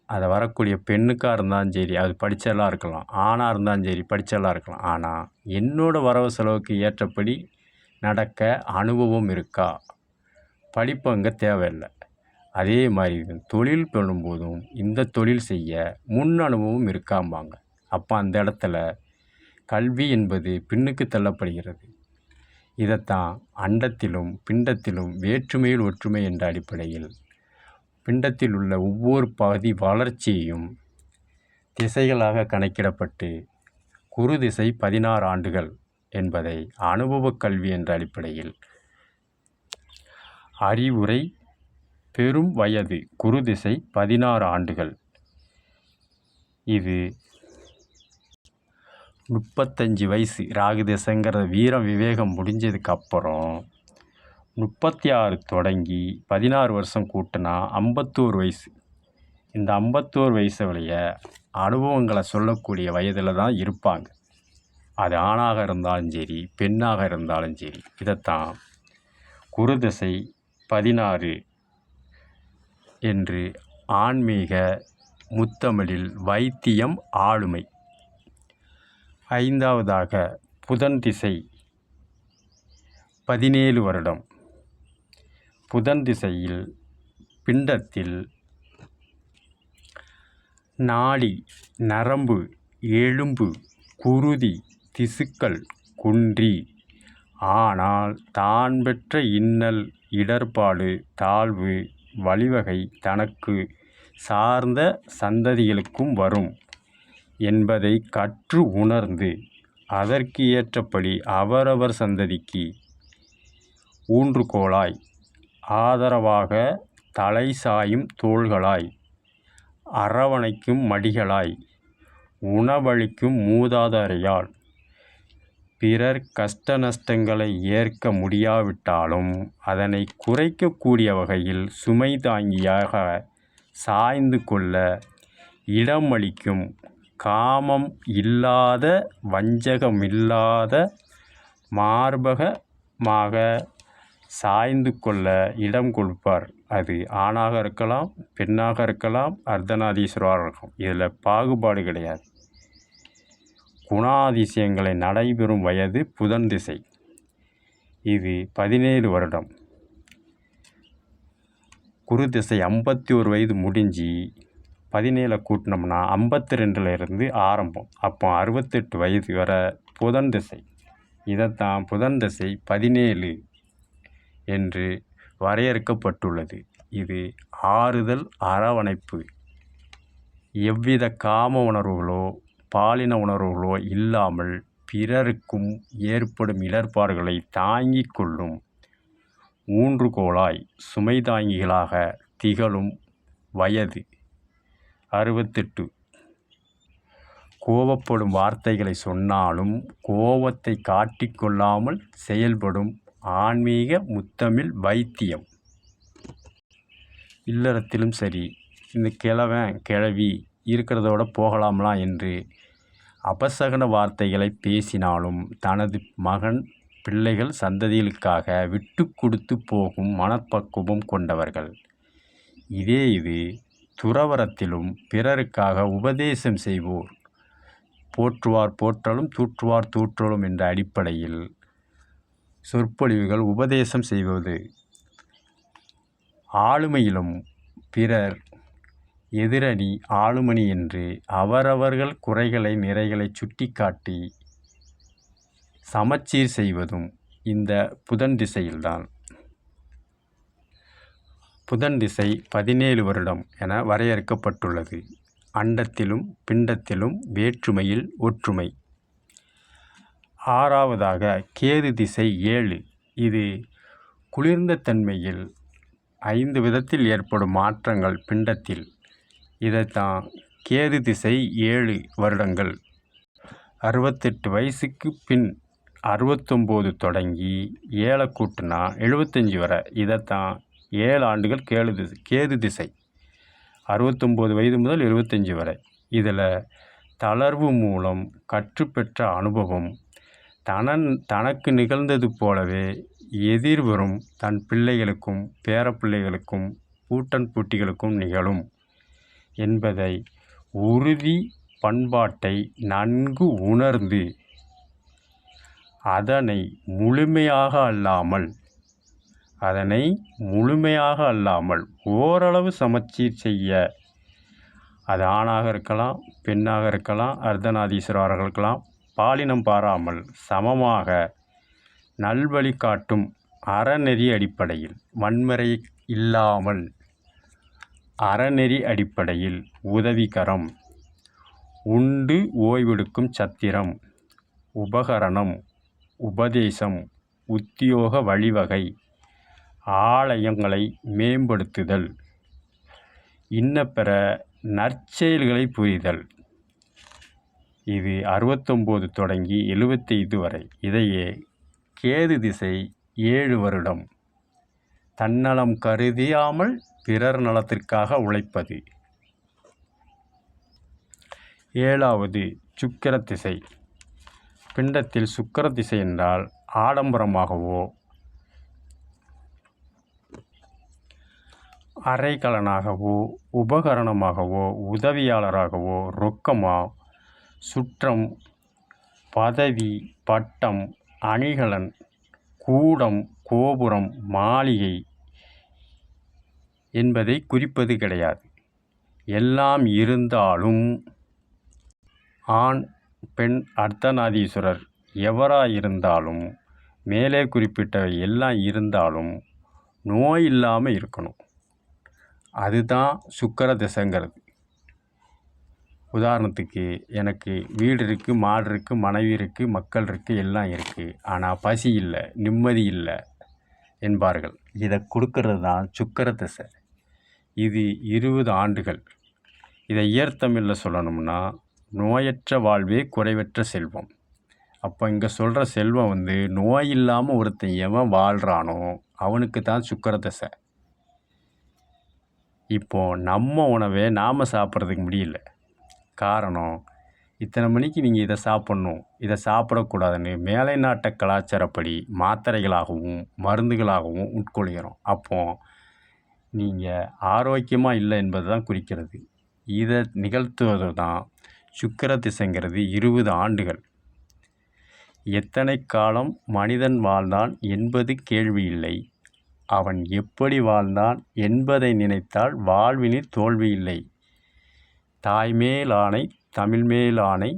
அதை வரக்கூடிய பெண்ணுக்காக இருந்தாலும் சரி, அது படித்தெல்லாம் இருக்கலாம், ஆணாக இருந்தாலும் சரி படித்தெல்லாம் இருக்கலாம். ஆனால் என்னோடய வரவு செலவுக்கு ஏற்றபடி நடக்க அனுபவம் இருக்கா? படிப்பு அங்கே தேவையில்லை. அதே மாதிரி தொழில் பண்ணும்போதும் இந்த தொழில் செய்ய முன் அனுபவம் இருக்காம்பாங்க. அப்போ அந்த இடத்துல கல்வி என்பது பின்னுக்கு தள்ளப்படுகிறது. இதைத்தான் அண்டத்திலும் பிண்டத்திலும் வேற்றுமையில் ஒற்றுமை என்ற அடிப்படையில் பிண்டத்தில் உள்ள ஒவ்வொரு பகுதி வளர்ச்சியையும் திசைகளாக கணக்கிடப்பட்டு குரு திசை 16 ஆண்டுகள் என்பதை அனுபவ கல்வி என்ற அடிப்படையில் அறிவுரை பெரும் வயது குரு திசை 16 ஆண்டுகள். இது 35 வயசு ராகு திசைங்கிற வீரம் விவேகம் முடிஞ்சதுக்கப்புறம் 36 தொடங்கி 16 வருஷம் கூட்டினா 51 வயசு. இந்த 51 வயசு வழிய அனுபவங்களை சொல்லக்கூடிய வயதில் தான் இருப்பாங்க. அது ஆணாக இருந்தாலும் சரி, பெண்ணாக இருந்தாலும் சரி. இதைத்தான் குரு திசை 16 என்று ஆன்மீக முத்தமிழில் வைத்தியம் ஆளுமை. 5வதாக புதன் திசை 17 வருடம். புதன் திசையில் பிண்டத்தில் நாடி, நரம்பு, எலும்பு, குருதி, திசுக்கள் குன்றி, ஆனால் தான் பெற்ற இன்னல், இடர்பாடு, தாழ்வு, வழிவகை தனக்கு சார்ந்த சந்ததிகளுக்கும் வரும் என்பதை கற்று உணர்ந்து அதற்கு ஏற்றபடி அவரவர் சந்ததிக்கு ஊன்றுகோலாய், ஆதரவாக தலை சாயும் தோள்களாய், அரவணைக்கும் மடிகளாய், உணவளிக்கும் மூதாதையரால் பிறர் கஷ்ட நஷ்டங்களை ஏற்க முடியாவிட்டாலும் அதனை குறைக்கக்கூடிய வகையில் சுமை தாங்கியாக சாய்ந்து கொள்ள இடம் அளிக்கும், காமம் இல்லாத, வஞ்சகமில்லாத, மார்பகமாக சாய்ந்து கொள்ள இடம் கொடுப்பார். அது ஆணாக இருக்கலாம், பெண்ணாக இருக்கலாம், அர்த்தநாதீஸ்வரராக இருக்கும். இதில் பாகுபாடு கிடையாது. குணாதிசயங்களை நடைபெறும் வயது புதன் திசை. இது 17 வருடம். குரு திசை 51 வயது முடிஞ்சு 17 கூட்டினோம்னா 52லேருந்து ஆரம்பம். அப்போ 68 வயது வர புதன் திசை. இதைத்தான் புதன் திசை 17 என்று வரையறுக்கப்பட்டுள்ளது. இது ஆறுதல், அரவணைப்பு, எவ்வித காம உணர்வுகளோ பாலின உணர்வுகளோ இல்லாமல் பிறருக்கும் ஏற்படும் இடர்பாடுகளை தாங்கிக் கொள்ளும் ஊன்றுகோலாய், சுமை தாங்கிகளாக திகழும் வயது 68. கோபப்படும் வார்த்தைகளை சொன்னாலும் கோபத்தை காட்டிக்கொள்ளாமல் செயல்படும் ஆன்மீக முத்தமிழ் வைத்தியம். இல்லறத்திலும் சரி, இந்த கிழவி இருக்கிறதோட போகலாமலாம் என்று அபசகன வார்த்தைகளை பேசினாலும் தனது மகன், பிள்ளைகள், சந்ததிகளுக்காக விட்டு கொடுத்து போகும் மனப்பக்குவம் கொண்டவர்கள். இது துறவரத்திலும் பிறருக்காக உபதேசம் செய்வோர். போற்றுவார் போற்றலும், தூற்றுவார் தூற்றலும் என்ற அடிப்படையில் சொற்பொழிவுகள், உபதேசம் செய்வது. ஆளுமையிலும் பிறர் எதிரணி, ஆளுமணி என்று அவரவர்கள் குறைகளை, நிறைகளை சுட்டிக்காட்டி சமச்சீர் செய்வதும் இந்த புதன் திசையில்தான். புதன் திசை 17 வருடம் என வரையறுக்கப்பட்டுள்ளது. அண்டத்திலும் பிண்டத்திலும் வேற்றுமையில் ஒற்றுமை. 6வதாக கேது திசை 7. இது குளிர்ந்த தன்மையில் 5 விதத்தில் ஏற்படும் மாற்றங்கள் பிண்டத்தில். இதைத்தான் கேது திசை 7 வருடங்கள். 68 வயசுக்கு பின் 69 தொடங்கி 7 கூட்டினா 75 வரை. இதைத்தான் 7 ஆண்டுகள் கேது திசை. 69 வயது முதல் 75 வரை. இதில் தளர்வு மூலம் கற்றுப்பெற்ற அனுபவம் தனக்கு நிகழ்ந்தது போலவே எதிர்வரும் தன் பிள்ளைகளுக்கும் பேரப்பிள்ளைகளுக்கும் பூட்டன் பூட்டிகளுக்கும் நிகழும் என்பதை உறுதி பண்பாட்டை நன்கு உணர்ந்து அதனை முழுமையாக அல்லாமல் ஓரளவு சமச்சீர் செய்ய, அது ஆணாக இருக்கலாம், பெண்ணாக இருக்கலாம், அர்த்தநாதீஸ்வரராக இருக்கலாம், பாலினம் பாராமல் சமமாக நல்வழி காட்டும் அறநெறி அடிப்படையில், வன்முறை இல்லாமல் அறநெறி அடிப்படையில் உதவிகரம், உண்டு ஓய்வெடுக்கும் சத்திரம், உபகரணம், உபதேசம், உத்தியோக வழிவகை, ஆலயங்களை மேம்படுத்துதல், இன்னபிற நற்செயல்களை புரிதல். இது 69 தொடங்கி 75 வரை. இதையே கேது திசை 7 வருடம். தன்னலம் கருதியாமல் பிறர் நலத்திற்காக உழைப்பது. 7வது சுக்கிர திசை. பிண்டத்தில் சுக்கிர திசை என்றால் ஆடம்பரமாகவோ அரைக்கலனாகவோ உபகரணமாகவோ உதவியாளராகவோ ரொக்கமா சுற்றம் பதவி பட்டம் அணிகலன் கூடம் கோபுரம் மாளிகை என்பதை குறிப்பது கிடையாது. எல்லாம் இருந்தாலும் ஆண் பெண் அர்த்தநாதீஸ்வரர் எவராயிருந்தாலும் மேலே குறிப்பிட்டவை எல்லாம் இருந்தாலும் நோய் இல்லாமல் இருக்கணும். அதுதான் சுக்கிர திசைங்கிறது. உதாரணத்துக்கு எனக்கு வீடு இருக்குது, மாடு இருக்குது, மனைவி இருக்குது, மக்கள் இருக்குது, எல்லாம் இருக்குது. ஆனால் பசி இல்லை, நிம்மதி இல்லை என்பார்கள். இதை கொடுக்கறது தான் சுக்கிர திசை. இது 20 ஆண்டுகள். இதை இயற்தமிழில் சொல்லணும்னா நோயற்ற வாழ்வே குறைவற்ற செல்வம். அப்போ இங்கே சொல்கிற செல்வம் நோய் இல்லாமல் ஒருத்தன் எவன் வாழ்கிறானோ அவனுக்கு தான் சுக்கிர திசை. இப்போது நம்ம உணவை நாம் சாப்பிட்றதுக்கு முடியல. காரணம், இத்தனை மணிக்கு நீங்கள் இதை சாப்பிட்ணும், இதை சாப்பிடக்கூடாதுன்னு மேலை நாட்ட கலாச்சாரப்படி மாத்திரைகளாகவும் மருந்துகளாகவும் உட்கொள்கிறோம். அப்போது நீங்கள் ஆரோக்கியமாக இல்லை என்பது தான் குறிக்கிறது. இதை நிகழ்த்துவது தான் சுக்கிர திசைங்கிறது. 20 ஆண்டுகள். எத்தனை காலம் மனிதன் வாழ்ந்தான் என்பது கேள்வி இல்லை, அவன் எப்படி வாழ்ந்தான் என்பதை நினைத்தால் வாழ்வினில் தோல்வி இல்லை. தாய்மேல் ஆணை தமிழ்மேல் ஆணை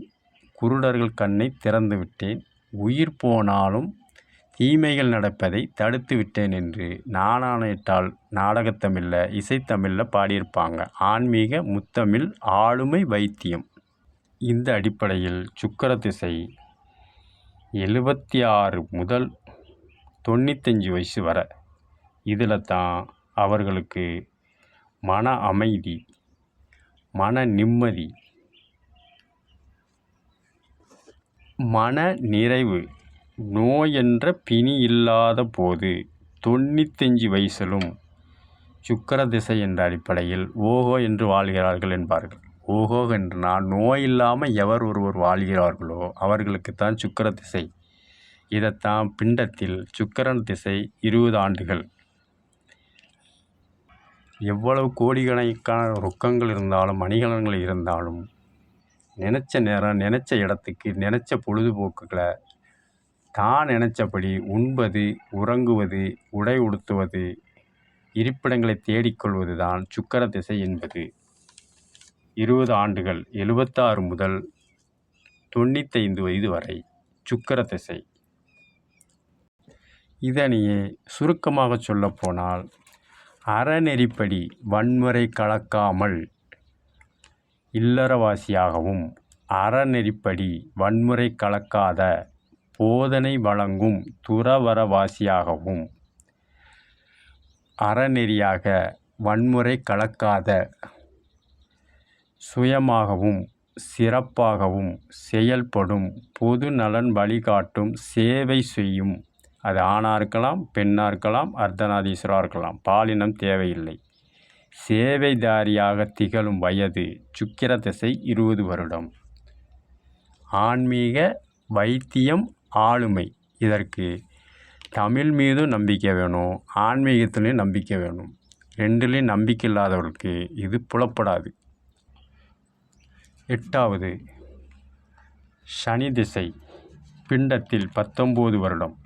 குருடர்கள் கண்ணை திறந்து விட்டேன், உயிர் போனாலும் தீமைகள் நடப்பதை தடுத்து விட்டேன் என்று நானானையிட்டால் நாடகத்தமிழில் இசைத்தமிழில் பாடியிருப்பாங்க. ஆன்மீக முத்தமிழ் ஆளுமை வைத்தியம். இந்த அடிப்படையில் சுக்கிர திசை 76 முதல் 95 வயசு வரை. இதில் தான் அவர்களுக்கு மன அமைதி, மன நிம்மதி, மன நிறைவு, நோய் என்ற பிணி இல்லாத போது 95 வயசிலும் சுக்கிர திசை என்ற அடிப்படையில் ஓஹோ என்று வாழ்கிறார்கள் என்பார்கள். ஓஹோ என்றால் நோய் இல்லாமல் எவர் ஒருவர் வாழ்கிறார்களோ அவர்களுக்குத்தான் சுக்கிர திசை. இதைத்தான் பிண்டத்தில் சுக்கிரன் திசை 20 ஆண்டுகள். எவ்வளவு கோடிக்கணக்கான ரொக்கங்கள் இருந்தாலும் அணிகலன்கள் இருந்தாலும் நினச்ச நேரம் நினச்ச இடத்துக்கு நினச்ச பொழுதுபோக்குகளை தான் நினச்சபடி உண்பது, உறங்குவது, உடை உடுத்துவது, இருப்பிடங்களை தேடிக்கொள்வது தான் சுக்கிர திசை என்பது. 20 ஆண்டுகள் 76 முதல் 95 வயது வரை சுக்கிர திசை. இதனையே சுருக்கமாக சொல்லப்போனால் அறநெறிப்படி வன்முறை கலக்காமல் இல்லறவாசியாகவும் அறநெறிப்படி வன்முறை கலக்காத போதனை வழங்கும் துறவறவாசியாகவும் அறநெறியாக வன்முறை கலக்காத சுயமாகவும் சிறப்பாகவும் செயல்படும் பொது நலன் வழிகாட்டும் சேவை செய்யும். அது ஆணாக இருக்கலாம், பெண்ணாக இருக்கலாம், அர்த்தநாதீஸ்வராக இருக்கலாம், பாலினம் தேவையில்லை. சேவைதாரியாக திகழும் வயது சுக்கிர திசை 20 வருடம். ஆன்மீக வைத்தியம் ஆளுமை. இதற்கு தமிழ் மீதும் நம்பிக்கை வேணும், ஆன்மீகத்திலையும் நம்பிக்கை வேணும். ரெண்டுலேயும் நம்பிக்கை இல்லாதவர்களுக்கு இது புலப்படாது. 8வது சனி திசை. பிண்டத்தில் 19 வருடம்.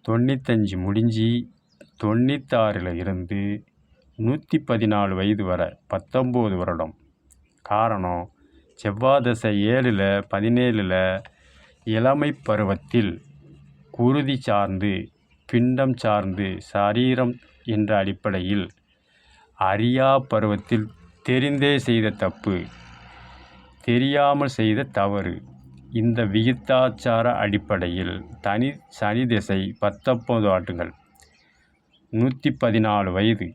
95 முடிஞ்சு 96 இருந்து 114 வயது வரை 19 வருடம். காரணம், செவ்வாய் திசை 7ல் 17ல் இளமை பருவத்தில் குருதி சார்ந்து பிண்டம் சார்ந்து சரீரம் என்ற அடிப்படையில் அறியா பருவத்தில் தெரிந்தே செய்த தப்பு, தெரியாமல் செய்த தவறு. இந்த விகிதாச்சார அடிப்படையில் சனி திசை 19 ஆண்டுகள் 114 வயது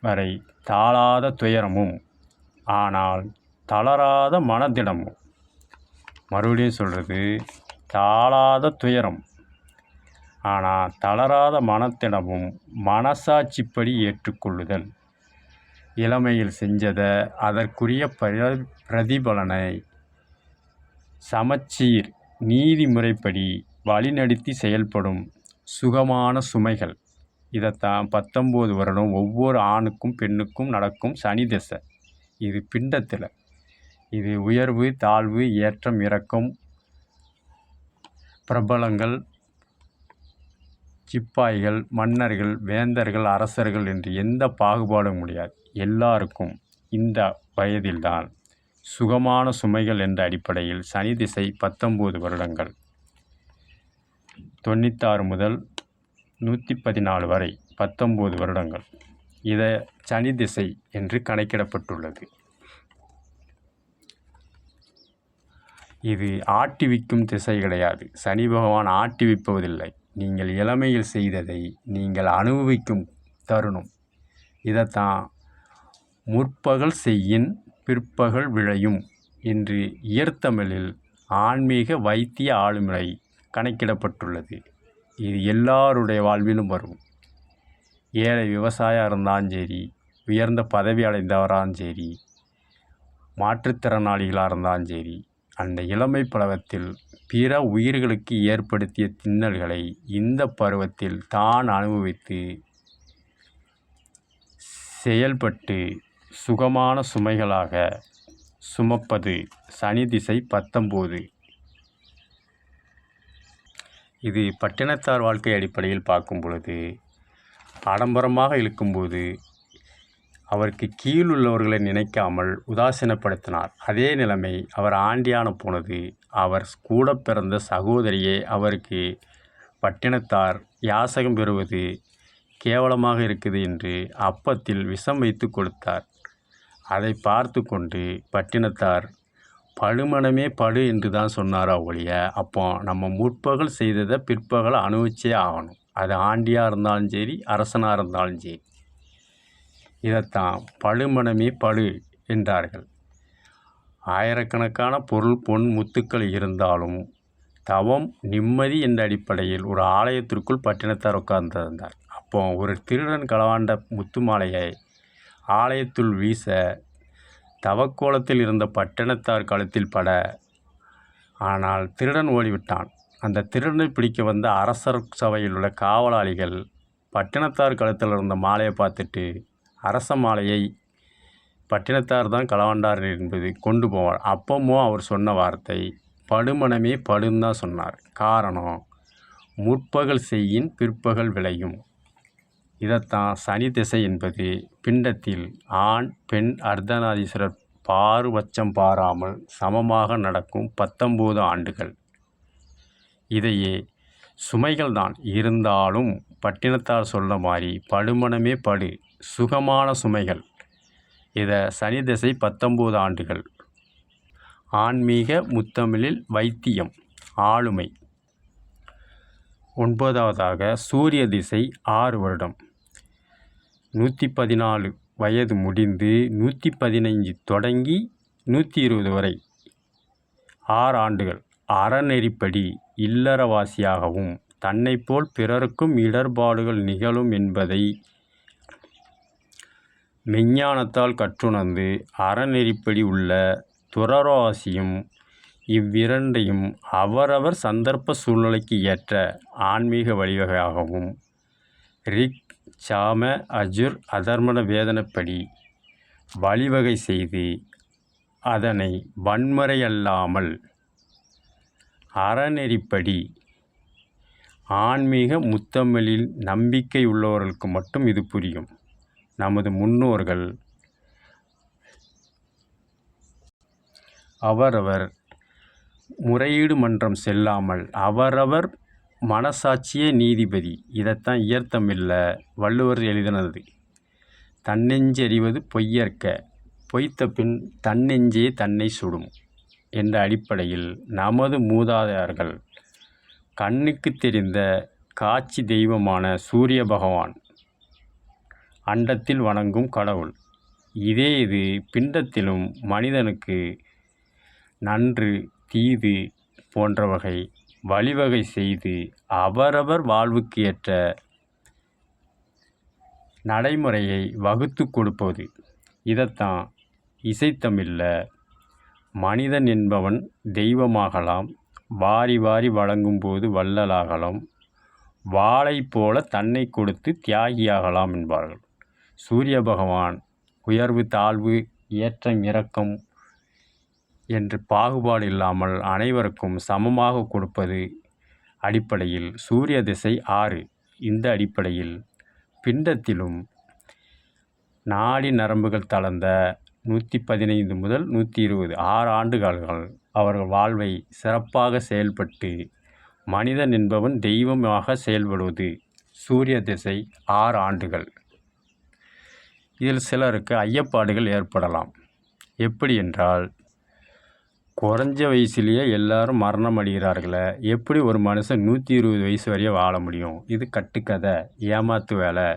வரை தாளாத துயரமும் ஆனால் தளராத மனதிடமும். மறுபடியும் சொல்கிறது, தாளாத துயரம் ஆனால் தளராத மனத்திடமும் மனசாட்சிப்படி ஏற்றுக்கொள்ளுதல். இளமையில் செஞ்சதை அதற்குரிய பிரதிபலனை சமச்சீர் நீதிமுறைப்படி வழிநடத்தி செயல்படும் சுகமான சுமைகள். இதைத்தான் 19 வருடம் ஒவ்வொரு ஆணுக்கும் பெண்ணுக்கும் நடக்கும் சனி திசை. இது பிண்டத்தில் இது உயர்வு தாழ்வு ஏற்றம் இறக்கம் பிரபலங்கள் சிப்பாய்கள் மன்னர்கள் வேந்தர்கள் அரசர்கள் என்று எந்த பாகுபாடும் முடியாது. எல்லாருக்கும் இந்த வயதில்தான் சுகமான சுமைகள் என்ற அடிப்படையில் சனி திசை 19 வருடங்கள் 96 முதல் 114 வரை 19 வருடங்கள் இதை சனி திசை என்று கணக்கிடப்பட்டுள்ளது. இது ஆட்டிவிக்கும் திசை கிடையாது. சனி பகவான் ஆட்டிவிப்பதில்லை. நீங்கள் இளமையில் செய்ததை நீங்கள் அனுபவிக்கும் தருணம். இதைத்தான் முற்பகல் செய்யின் பிற்பகல் விளையும் என்று இயற்தமிழில் ஆன்மீக வைத்திய ஆளுமுறை கணக்கிடப்பட்டுள்ளது. இது எல்லாருடைய வாழ்விலும் வரும். ஏழை விவசாயம் இருந்தாலும் சரி, உயர்ந்த பதவி அடைந்தவராலும் சரி, மாற்றுத்திறனாளிகளாக இருந்தாலும் சரி, அந்த இளமை பருவத்தில் பிற உயிர்களுக்கு ஏற்படுத்திய திண்ணல்களை இந்த பருவத்தில் தான் அனுபவித்து செயல்பட்டு சுகமான சுமைகளாக சுமப்பது சனி திசை 19. இது பட்டினத்தார் வாழ்க்கை அடிப்படையில் பார்க்கும் பொழுது ஆடம்பரமாக இருக்கும்போது அவருக்கு கீழ் உள்ளவர்களை நினைக்காமல் உதாசீனப்படுத்தினார். அதே நிலைமை அவர் ஆண்டியான போனது. அவர் கூட பிறந்த சகோதரியே அவருக்கு பட்டினத்தார் யாசகம் பெறுவது கேவலமாக இருக்குது என்று அப்பத்தில் விஷம் வைத்து கொடுத்தார். அதை பார்த்து கொண்டு பட்டினத்தார் பழுமனமே படு என்று தான் சொன்னாரா ஒழிய, அப்போ நம்ம முற்பகல் செய்ததை பிற்பகல் அனுபவிச்சே ஆகணும். அது ஆண்டியாக இருந்தாலும் சரி, அரசனாக இருந்தாலும் சரி. இதைத்தான் பழுமனமே படு என்றார்கள். ஆயிரக்கணக்கான பொருள் பொன் முத்துக்கள் இருந்தாலும் தவம் நிம்மதி என்ற அடிப்படையில் ஒரு ஆலயத்திற்குள் பட்டினத்தார் உட்கார்ந்திருந்தார். அப்போ ஒரு திருடன் களவாண்ட முத்து மாலையை ஆலயத்துள் வீச தவக்கோலத்தில் இருந்த பட்டினத்தார் கழுத்தில் பட, ஆனால் திருடன் ஓடிவிட்டான். அந்த திருடனை பிடிக்க வந்த அரசர் சபையில் உள்ள காவலாளிகள் பட்டினத்தார் கழுத்தில் இருந்த மாலையை பார்த்துட்டு அரச மாலையை பட்டினத்தார் தான் களவாண்டார் என்பது கொண்டு போவார். அப்பமும் அவர் சொன்ன வார்த்தை படுமனமே படுன்னு தான் சொன்னார். காரணம், முற்பகல் செய்யின் பிற்பகல் விளையும். இதைத்தான் சனி திசை என்பது பிண்டத்தில் ஆண் பெண் அர்த்தநாதீஸ்வரர் பாருபட்சம் பாராமல் சமமாக நடக்கும் 19 ஆண்டுகள். இதையே சுமைகள் தான் இருந்தாலும் பட்டினத்தார் சொல்ல மாதிரி படுமனமே படு சுகமான சுமைகள். இதை சனி திசை 19 ஆண்டுகள். ஆன்மீக முத்தமிழில் வைத்தியம் ஆளுமை. 9வதாக சூரிய திசை 6 வருடம் 114 வயது முடிந்து 115 தொடங்கி 120 வரை 6 ஆண்டுகள். அறநெறிப்படி இல்லறவாசியாகவும் தன்னைப்போல் பிறருக்கும் இடர்பாடுகள் நிகழும் என்பதை மெஞ்ஞானத்தால் கற்றுணர்ந்து அறநெறிப்படி உள்ள துறவரவாசியும் இவ்விரண்டையும் அவரவர் சந்தர்ப்ப சூழ்நிலைக்கு ஏற்ற ஆன்மீக வழிவகையாகவும் ரிக் சாம அஜுர் அதர்மண வேதனைப்படி வழிவகை செய்து அதனை வன்முறையல்லாமல் அறநெறிப்படி ஆன்மீக முத்தமிழில் நம்பிக்கை உள்ளவர்களுக்கு மட்டும் இது புரியும். நமது முன்னோர்கள் அவரவர் முறையீடு மன்றம் செல்லாமல் அவரவர் மனசாட்சியே நீதிபதி. இதைத்தான் இயற்தமிழில் வள்ளுவர் எழுதினது. தன்னெஞ்சறிவது பொய்யற்க பொய்த்த பின் தன்னெஞ்சே தன்னை சுடும் என்ற அடிப்படையில் நமது மூதாதையர்கள் கண்ணுக்கு தெரிந்த காட்சி தெய்வமான சூரிய பகவான் அண்டத்தில் வணங்கும் கடவுள். இதே இது பிண்டத்திலும் மனிதனுக்கு நன்று தீது போன்ற வகை வழிவகை செய்து அவரவர் வாழ்வுக்கு ஏற்ற நடைமுறையை வகுத்து கொடுப்பது. இதைத்தான் இசைத்தமிழில் மனிதன் என்பவன் தெய்வமாகலாம், வாரி வாரி வழங்கும்போது வள்ளலாகலாம், வாளை போல தன்னை கொடுத்து தியாகியாகலாம் என்பார்கள். சூரிய பகவான் உயர்வு தாழ்வு ஏற்றம் இறக்கம் என்று பாகுபாடு இல்லாமல் அனைவருக்கும் சமமாக கொடுப்பது அடிப்படையில் சூரிய திசை 6. இந்த அடிப்படையில் பிண்டத்திலும் நாடி நரம்புகள் தளர்ந்த 115 முதல் 120 6 ஆண்டுகால்கள் அவர்கள் வாழ்வை சிறப்பாக செயல்பட்டு மனிதன் என்பவன் தெய்வமாக செயல்படுவது சூரிய திசை 6 ஆண்டுகள். இதில் சிலருக்கு ஐயப்பாடுகள் ஏற்படலாம். எப்படி என்றால், குறைஞ்ச வயசுலேயே எல்லாரும் மரணம் அடைகிறார்களே, எப்படி ஒரு மனுஷன் 120 வயசு வரைய வாழ முடியும்? இது கட்டுக்கதை, ஏமாத்து வேலை,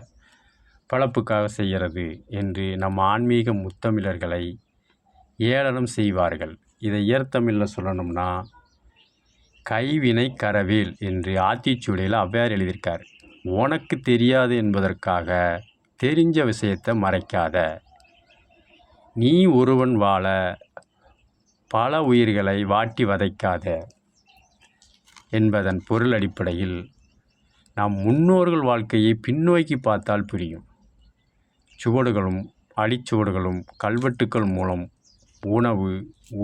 பழப்புக்காக செய்கிறது என்று நம் ஆன்மீக முத்தமிழர்களை ஏளனம் செய்வார்கள். இதை ஏற்தமிழில் சொல்லணும்னா, கைவினை கரவேல் என்று ஆத்திச்சூடியில் ஔவையார் எழுதியிருக்கார். உனக்கு தெரியாது என்பதற்காக தெரிஞ்ச விஷயத்தை மறைக்காத. நீ ஒருவன் வாழ பல உயிர்களை வாட்டி வதைக்காத என்பதன் பொருள் அடிப்படையில் நாம் முன்னோர்கள் வாழ்க்கையை பின்னோக்கி பார்த்தால் புரியும். சுவடுகளும் அடிச்சுவடுகளும் கல்வெட்டுக்கள் மூலம் உணவு,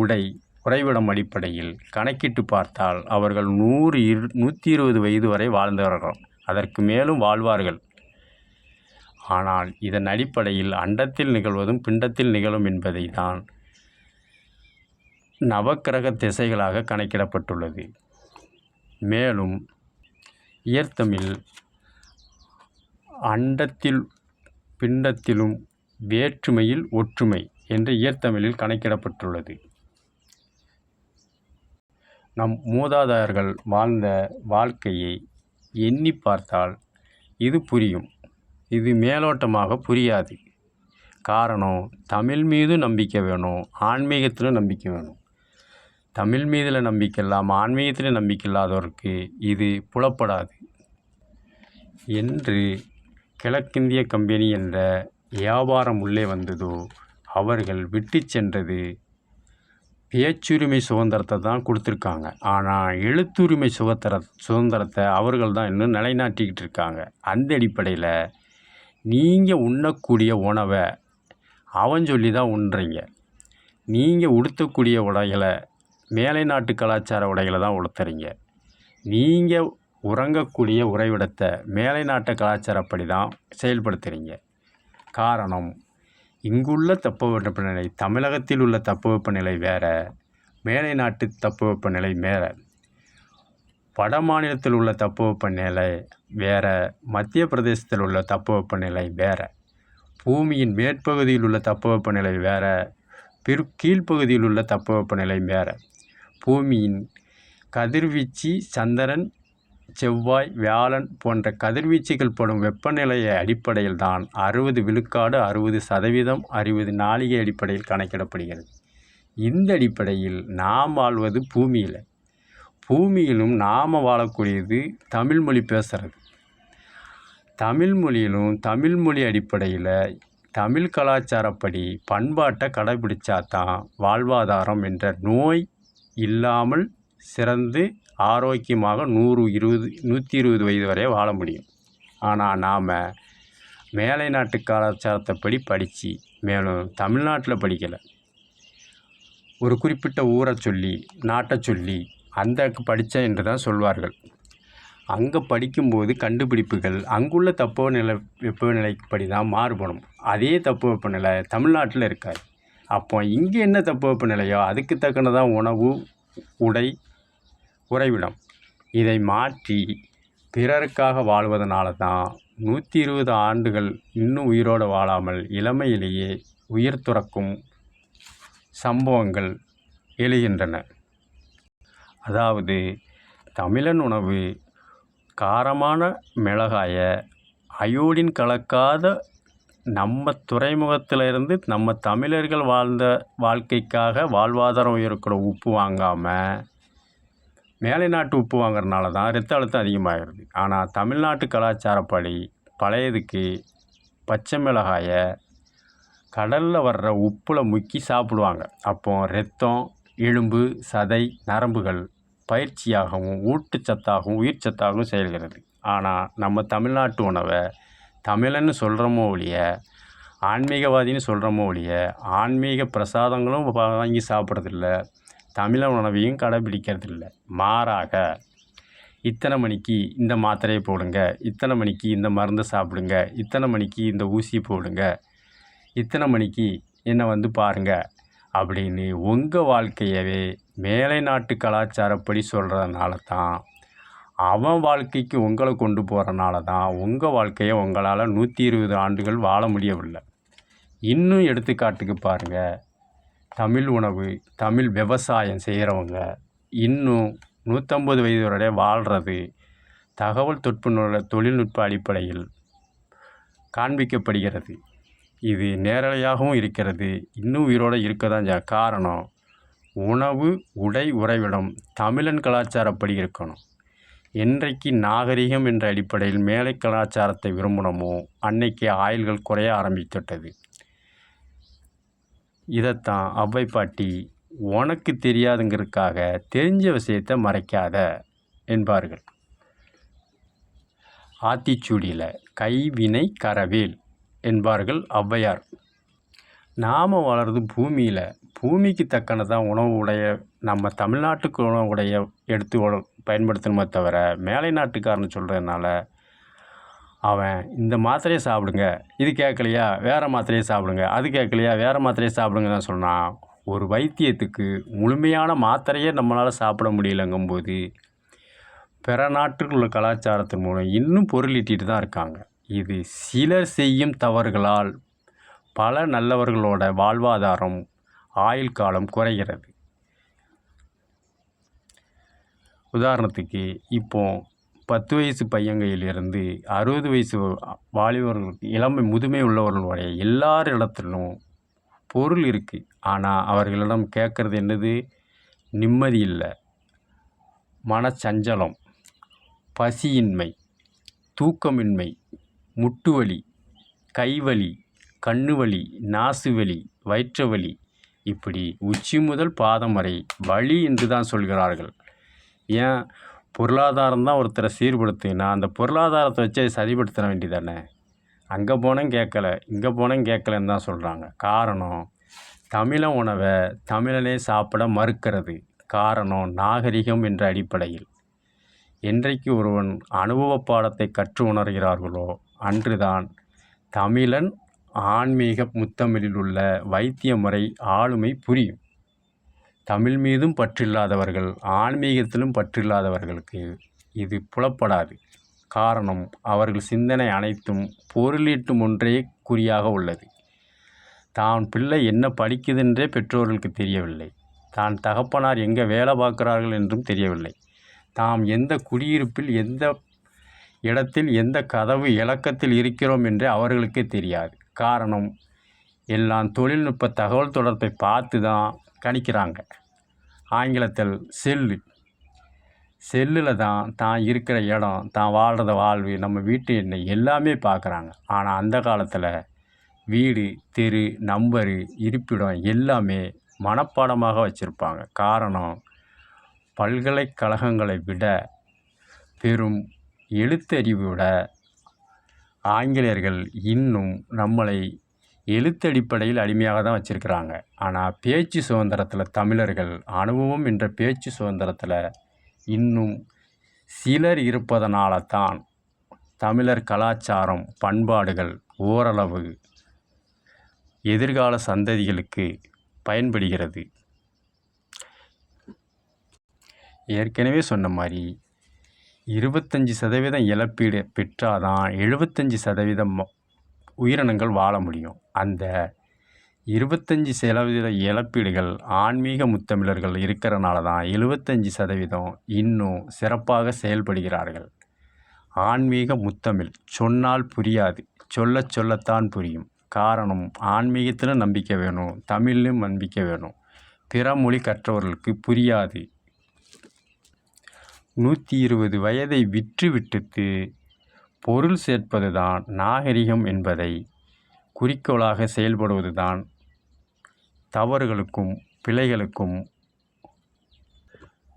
உடை, உறைவிடம் அடிப்படையில் கணக்கிட்டு பார்த்தால் அவர்கள் 100, 120 வயது வரை வாழ்ந்தவர்கள், அதற்கு மேலும் வாழ்வார்கள். ஆனால் இதன் அடிப்படையில் அண்டத்தில் நிகழ்வதும் பிண்டத்தில் நிகழும் என்பதை தான் நவக்கிரக திசைகளாக கணக்கிடப்பட்டுள்ளது. மேலும் இயற்தமிழ் அண்டத்தில் பிண்டத்திலும் வேற்றுமையில் ஒற்றுமை என்று இயற்தமிழில் கணக்கிடப்பட்டுள்ளது. நம் மூதாதையர்கள் வாழ்ந்த வாழ்க்கையை எண்ணி பார்த்தால் இது புரியும். இது மேலோட்டமாக புரியாது. காரணம், தமிழ் மீது நம்பிக்கை வேணும், ஆன்மீகத்தில் நம்பிக்கை வேணும். தமிழ் மீதில் நம்பிக்கை இல்லாமல் ஆன்மீகத்தில் நம்பிக்கை இல்லாதவருக்கு இது புலப்படாது. என்று கிழக்கிந்திய கம்பெனி என்ற வியாபாரம் உள்ளே வந்ததோ, அவர்கள் விட்டு சென்றது பேச்சுரிமை சுதந்திரத்தை தான் கொடுத்துருக்காங்க. ஆனால் எழுத்துரிமை சுதந்திரத்தை அவர்கள் தான் இன்னும் நிலைநாட்டிக்கிட்டு இருக்காங்க. அந்த அடிப்படையில் நீங்கள் உண்ணக்கூடிய உணவை அவன் சொல்லி தான் உண்றீங்க. நீங்கள் உடுத்தக்கூடிய உடைகளை மேலை நாட்டு கலாச்சார உடைகளை தான் உடுத்துறீங்க. நீங்கள் உறங்கக்கூடிய உறைவிடத்தை மேலை நாட்டு கலாச்சாரப்படி தான் செயல்படுத்துகிறீங்க. காரணம், இங்குள்ள தட்பவெப்பநிலை, தமிழகத்தில் உள்ள தட்பவெப்பநிலை வேறு, மேலை நாட்டு தட்பவெப்பநிலை வேறு, வட மாநிலத்தில் உள்ள தட்பவெப்பநிலை வேறு, மத்திய பிரதேசத்தில் உள்ள தட்பவெப்பநிலை வேறு, பூமியின் மேற்பகுதியில் உள்ள தட்பவெப்பநிலை வேறு, கீழ்ப்பகுதியில் உள்ள தட்பவெப்பநிலை வேறு. பூமியின் கதிர்வீச்சு சந்திரன், செவ்வாய், வியாழன் போன்ற கதிர்வீச்சுகள் படும் வெப்பநிலையை அடிப்படையில் தான் 60 விழுக்காடு, 60%, 60 நாளிகை அடிப்படையில் கணக்கிடப்படுகிறது. இந்த அடிப்படையில் நாம் வாழ்வது பூமியில். பூமியிலும் நாம் வாழக்கூடியது தமிழ் மொழி பேசுகிறது. தமிழ் மொழியிலும் தமிழ் மொழி அடிப்படையில் தமிழ் கலாச்சாரப்படி பண்பாட்டை கடைபிடிச்சா தான் வாழ்வாதாரம் என்ற நோய் இல்லாமல் சிறந்து ஆரோக்கியமாக 120 வயது வரை வாழ முடியும். ஆனால் நாம் மேலை நாட்டு கலாச்சாரத்தைப்படி படித்து, மேலும் தமிழ்நாட்டில் படிக்கலை, ஒரு குறிப்பிட்ட ஊரை சொல்லி நாட்டை சொல்லி அந்த படித்தேன் என்று தான் சொல்வார்கள். அங்கே படிக்கும்போது கண்டுபிடிப்புகள் அங்குள்ள வெப்பநிலைப்படி தான் மாறுபடும். அதே தட்பவெப்பநிலை தமிழ்நாட்டில் இருக்காது. அப்போ இங்கே என்ன தட்பவெப்பநிலையோ அதுக்கு தக்கனதான் உணவு, உடை, உறைவிடம். இதை மாற்றி பிறருக்காக வாழ்வதனால தான் 120 ஆண்டுகள் இன்னும் உயிரோடு வாழாமல் இளமையிலேயே உயிர் துறக்கும் சம்பவங்கள் எழுகின்றன. அதாவது, தமிழன் உணவு காரமான மிளகாய அயோடின் கலக்காத நம்ம துறைமுகத்திலிருந்து நம்ம தமிழர்கள் வாழ்ந்த வாழ்க்கைக்காக வாழ்வாதாரம் இருக்கிற உப்பு வாங்காமல் மேலை நாட்டு உப்பு வாங்குறதுனால தான் இரத்த அழுத்தம் அதிகமாகிடுது. ஆனால் தமிழ்நாட்டு கலாச்சாரப்படி பழையதுக்கு பச்சை மிளகாயை கடலில் வர்ற உப்பில் முக்கி சாப்பிடுவாங்க. அப்போ ரத்தம் எலும்பு, சதை, நரம்புகள் பயிற்சியாகவும் ஊட்டச்சத்தாகவும் உயிர் சத்தாகவும் செயல்கிறது. ஆனால் நம்ம தமிழ்நாட்டு உணவை தமிழன்னு சொல்கிறோமோ ஒழிய, ஆன்மீகவாதின்னு சொல்கிறோமோ ஒழிய, ஆன்மீக பிரசாதங்களும் வாங்கி சாப்பிட்றதில்ல, தமிழன் உணவையும் கடைபிடிக்கிறதில்ல. மாறாக இத்தனை மணிக்கு இந்த மாத்திரையை போடுங்க, இத்தனை மணிக்கு இந்த மருந்து சாப்பிடுங்க, இத்தனை மணிக்கு இந்த ஊசி போடுங்க, இத்தனை மணிக்கு என்னை பாருங்கள் அப்படின்னு உங்கள் வாழ்க்கையவே மேலை நாட்டு கலாச்சாரப்படி சொல்கிறதுனால தான், அவன் வாழ்க்கைக்கு உங்களை கொண்டு போகிறனால தான் உங்கள் வாழ்க்கையை உங்களால் 120 ஆண்டுகள் வாழ முடியவில்லை. இன்னும் எடுத்துக்காட்டுக்கு பாருங்கள், தமிழ் உணவு, தமிழ் விவசாயம் செய்கிறவங்க இன்னும் 150 வயது வரை வாழ்கிறது தகவல் தொழில்நுட்ப அடிப்படையில் காண்பிக்கப்படுகிறது. இது நேரடியாகவும் இருக்கிறது. இன்னும் உயிரோடு இருக்க தான் காரணம், உணவு, உடை, உறைவிடம் தமிழன் கலாச்சாரப்படி இருக்கணும். என்றைக்கு நாகரிகம் என்ற அடிப்படையில் மேலை கலாச்சாரத்தை விரும்பினமோ அன்னைக்கு ஆயுள்கள் குறைய ஆரம்பித்துவிட்டது. இதைத்தான் அவ்வை பாட்டி உனக்கு தெரியாதுங்கிறதுக்காக தெரிஞ்ச விஷயத்தை மறைக்காத என்பார்கள். ஆத்திச்சூடியில் கைவினை கரவேல் என்பார்கள் ஔவையார். நாம் வளர்றது பூமியில், பூமிக்கு தக்கனதான் உணவு உடைய நம்ம தமிழ்நாட்டுக்கு உணவு உடைய எடுத்து பயன்படுத்தணுமே தவிர, மேலை நாட்டுக்காரன்னு சொல்கிறதுனால அவன் இந்த மாத்திரையை சாப்பிடுங்க, இது கேட்கலையா வேறு மாத்திரையை சாப்பிடுங்க, அது கேட்கலையா வேறு மாத்திரையை சாப்பிடுங்க தான் சொன்னான். ஒரு வைத்தியத்துக்கு முழுமையான மாத்திரையே நம்மளால் சாப்பிட முடியலங்கும்போது, பிற நாட்டுக்குள்ள கலாச்சாரத்தின் மூலம் இன்னும் பொருளீட்டிட்டு தான் இருக்காங்க. இது சிலர் செய்யும் தவறுகளால் பல நல்லவர்களோட வாழ்வாதாரம், ஆயுள் காலம் குறைகிறது. உதாரணத்துக்கு இப்போ 10 வயசு பையங்கையிலிருந்து 60 வயசு வாலிபர்களுக்கு, இளமை முதுமை உள்ளவர்களுடைய எல்லாரிடத்திலும் பொருள் இருக்குது. ஆனால் அவர்களிடம் கேட்குறது என்னது? நிம்மதி இல்லை, மனச்சஞ்சலம், பசியின்மை, தூக்கமின்மை, முட்டுவலி, கைவலி, கண்ணுவலி, நாசுவலி, வயிற்றுவலி, இப்படி உச்சி முதல் பாதம் வரை வலி என்று தான் சொல்கிறார்கள். ஏன்? பொருளாதாரம் தான் ஒருத்தரை சீர்படுத்துனா அந்த பொருளாதாரத்தை வச்சு சரிப்படுத்த வேண்டியதானே. அங்கே போனேன் கேட்கல, இங்கே போனேன் கேட்கலன்னு தான் சொல்கிறாங்க. காரணம், தமிழன் உணவை தமிழனே சாப்பிட மறுக்கிறது. காரணம், நாகரிகம் என்ற அடிப்படையில். என்றைக்கு ஒருவன் அனுபவ பாடத்தை கற்று உணர்கிறார்களோ அன்றுதான் தமிழன் ஆன்மீக முத்தமிழில் உள்ள வைத்திய முறை ஆளுமை புரியும். தமிழ் மீதும் பற்றில்லாதவர்கள், ஆன்மீகத்திலும் பற்றில்லாதவர்களுக்கு இது புலப்படாது. காரணம், அவர்கள் சிந்தனை அனைத்தும் பொருளீட்டும் ஒன்றே குறியாக உள்ளது. தான் பிள்ளை என்ன படிக்குதுன்றே பெற்றோர்களுக்கு தெரியவில்லை. தான் தகப்பனார் எங்கே வேலை பார்க்கிறார்கள் என்றும் தெரியவில்லை. தாம் எந்த குடியிருப்பில், எந்த இடத்தில், எந்த கதவு இலக்கத்தில் இருக்கிறோம் என்றே அவர்களுக்கே தெரியாது. காரணம், எல்லாம் தொழில்நுட்ப தகவல் தொடர்பை பார்த்து தான் கணிக்கிறாங்க. ஆங்கிலத்தில் செல்லில் தான் இருக்கிற இடம், தான் வாழ்கிறத வாழ்வு, நம்ம வீட்டு எண்ணெய் எல்லாமே பார்க்குறாங்க. ஆனால் அந்த காலத்தில் வீடு, தெரு, நம்பரு, இருப்பிடம் எல்லாமே மனப்பாடமாக வச்சுருப்பாங்க. காரணம், பல்கலைக்கழகங்களை விட பெரும் எழுத்தறிவோட ஆங்கிலேயர்கள் இன்னும் நம்மளை எழுத்தடிப்படையில் அடிமையாக தான் வச்சுருக்கிறாங்க. ஆனால் பேச்சு சுதந்திரத்தில் தமிழர்கள், அனுபவம் என்ற பேச்சு சுதந்திரத்தில் இன்னும் சிலர் இருப்பதனால தான் தமிழர் கலாச்சாரம், பண்பாடுகள் ஓரளவு எதிர்கால சந்ததிகளுக்கு பயன்படுகிறது. ஏற்கனவே சொன்ன மாதிரி 25% இழப்பீடு பெற்றாதான் 75% உயிரினங்கள் வாழ முடியும். அந்த 25% இழப்பீடுகள் ஆன்மீக முத்தமிழர்கள் இருக்கிறனால தான் 75% இன்னும் சிறப்பாக செயல்படுகிறார்கள். ஆன்மீக முத்தமிழ் சொன்னால் புரியாது, சொல்லத்தான் புரியும். காரணம், ஆன்மீகத்திலும் நம்பிக்கை வேணும், தமிழ்லையும் நம்பிக்கை வேணும். பிற மொழி கற்றவர்களுக்கு புரியாது. 120 வயதை விட்டுவிட்டு பொருள் சேர்ப்பது தான் நாகரிகம் என்பதை குறிக்கோளாக செயல்படுவது தான் தவறுகளுக்கும் பிழைகளுக்கும்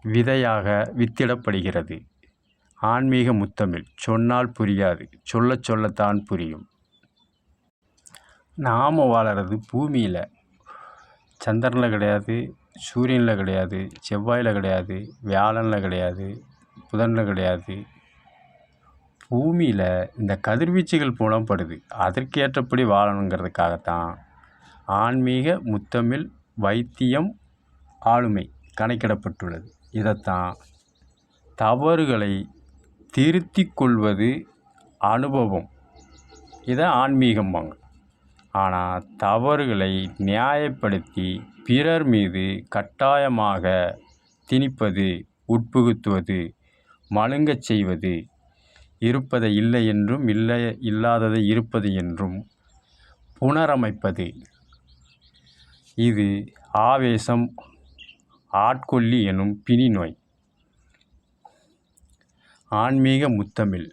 விதையாக வித்திடப்படுகிறது. ஆன்மீக முத்தமிழ். சொன்னால் புரியாது, சொல்லச் சொல்லத்தான் புரியும். நாம் வாழறது பூமியில், சந்திரனில் கிடையாது, சூரியனில் கிடையாது, செவ்வாயில் கிடையாது, வியாழனில் கிடையாது, புதனில் கிடையாது. பூமியில் இந்த கதிர்வீச்சுகள் புலப்படுது. அதற்கேற்றபடி வாழணுங்கிறதுக்காகத்தான் ஆன்மீக முத்தமிழ் வைத்தியம் ஆளுமை கணக்கிடப்பட்டுள்ளது. இதைத்தான் தவறுகளை திருத்தி கொள்வது அனுபவம், இதை ஆன்மீகம்பாங்க. ஆனால் தவறுகளை நியாயப்படுத்தி பிறர் மீது கட்டாயமாக திணிப்பது, உட்புகுத்துவது, மழுங்கச் செய்வது, இருப்பதை இல்லை என்றும் இல்லாததை இருப்பது என்றும் புனரமைப்பது, இது ஆவேசம் ஆட்கொல்லி எனும் பிணி நோய். ஆன்மீக முத்தமிழ்.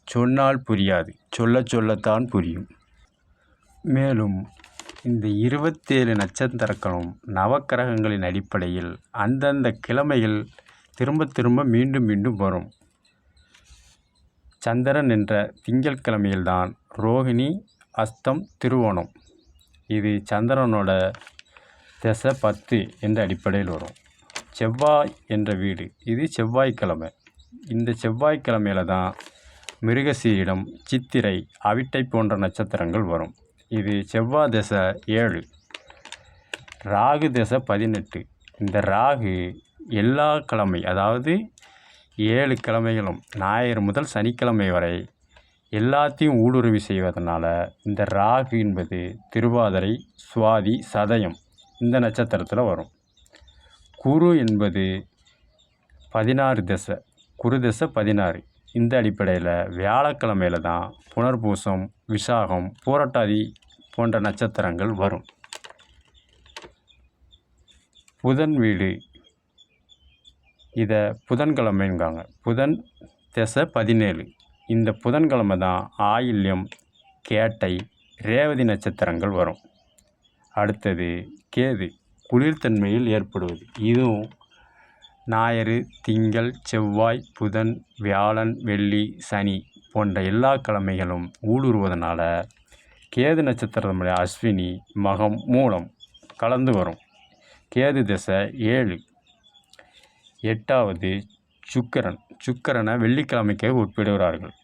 சொன்னால் புரியாது, சொல்லச் சொல்லத்தான் புரியும். மேலும் இந்த 27 நட்சத்திரங்களும் நவக்கிரகங்களின் அடிப்படையில் அந்தந்த கிழமைகள் திரும்ப திரும்ப மீண்டும் மீண்டும் வரும். சந்திரன் என்ற திங்கள் கிழமையில்தான் ரோகிணி, அஸ்தம், திருவோணம். இது சந்திரனோட திசை 10 என்ற அடிப்படையில் வரும். செவ்வாய் என்ற வீடு, இது செவ்வாய்க்கிழமை. இந்த செவ்வாய்க்கிழமையில் தான் மிருகசீரிடம், சித்திரை, அவிட்டை போன்ற நட்சத்திரங்கள் வரும். இது செவ்வாய் திசை 7, ராகு திசை 18. இந்த ராகு எல்லா கிழமை, அதாவது 7 கிழமைகளும் ஞாயிறு முதல் சனிக்கிழமை வரை எல்லாத்தையும் ஊடுருவி செய்வதனால இந்த ராகு என்பது திருவாதிரை, சுவாதி, சதயம் இந்த நட்சத்திரத்தில் வரும். குரு என்பது 16 திசை, குரு திசை 16. இந்த அடிப்படையில் வியாழக்கிழமையில் தான் புனர்பூசம், விசாகம், பூரட்டாதி போன்ற நட்சத்திரங்கள் வரும். புதன் வீடு, இதை புதன்கிழமைங்காங்க. புதன் திசை 17. இந்த புதன்கிழமை தான் ஆயில்யம், கேட்டை, ரேவதி நட்சத்திரங்கள் வரும். அடுத்தது கேது, குளிர்தன்மையில் ஏற்படுவது. இதுவும் ஞாயிறு, திங்கள், செவ்வாய், புதன், வியாழன், வெள்ளி, சனி போன்ற எல்லா கிழமைகளும் ஊடுருவதனால கேது நட்சத்திரமுடைய அஸ்வினி, மகம், மூலம் கலந்து வரும். கேது திசை 7. 8வது சுக்கிரன். சுக்கிரனை வெள்ளிக்கிழமைக்கு ஒப்பிடுகிறார்கள்.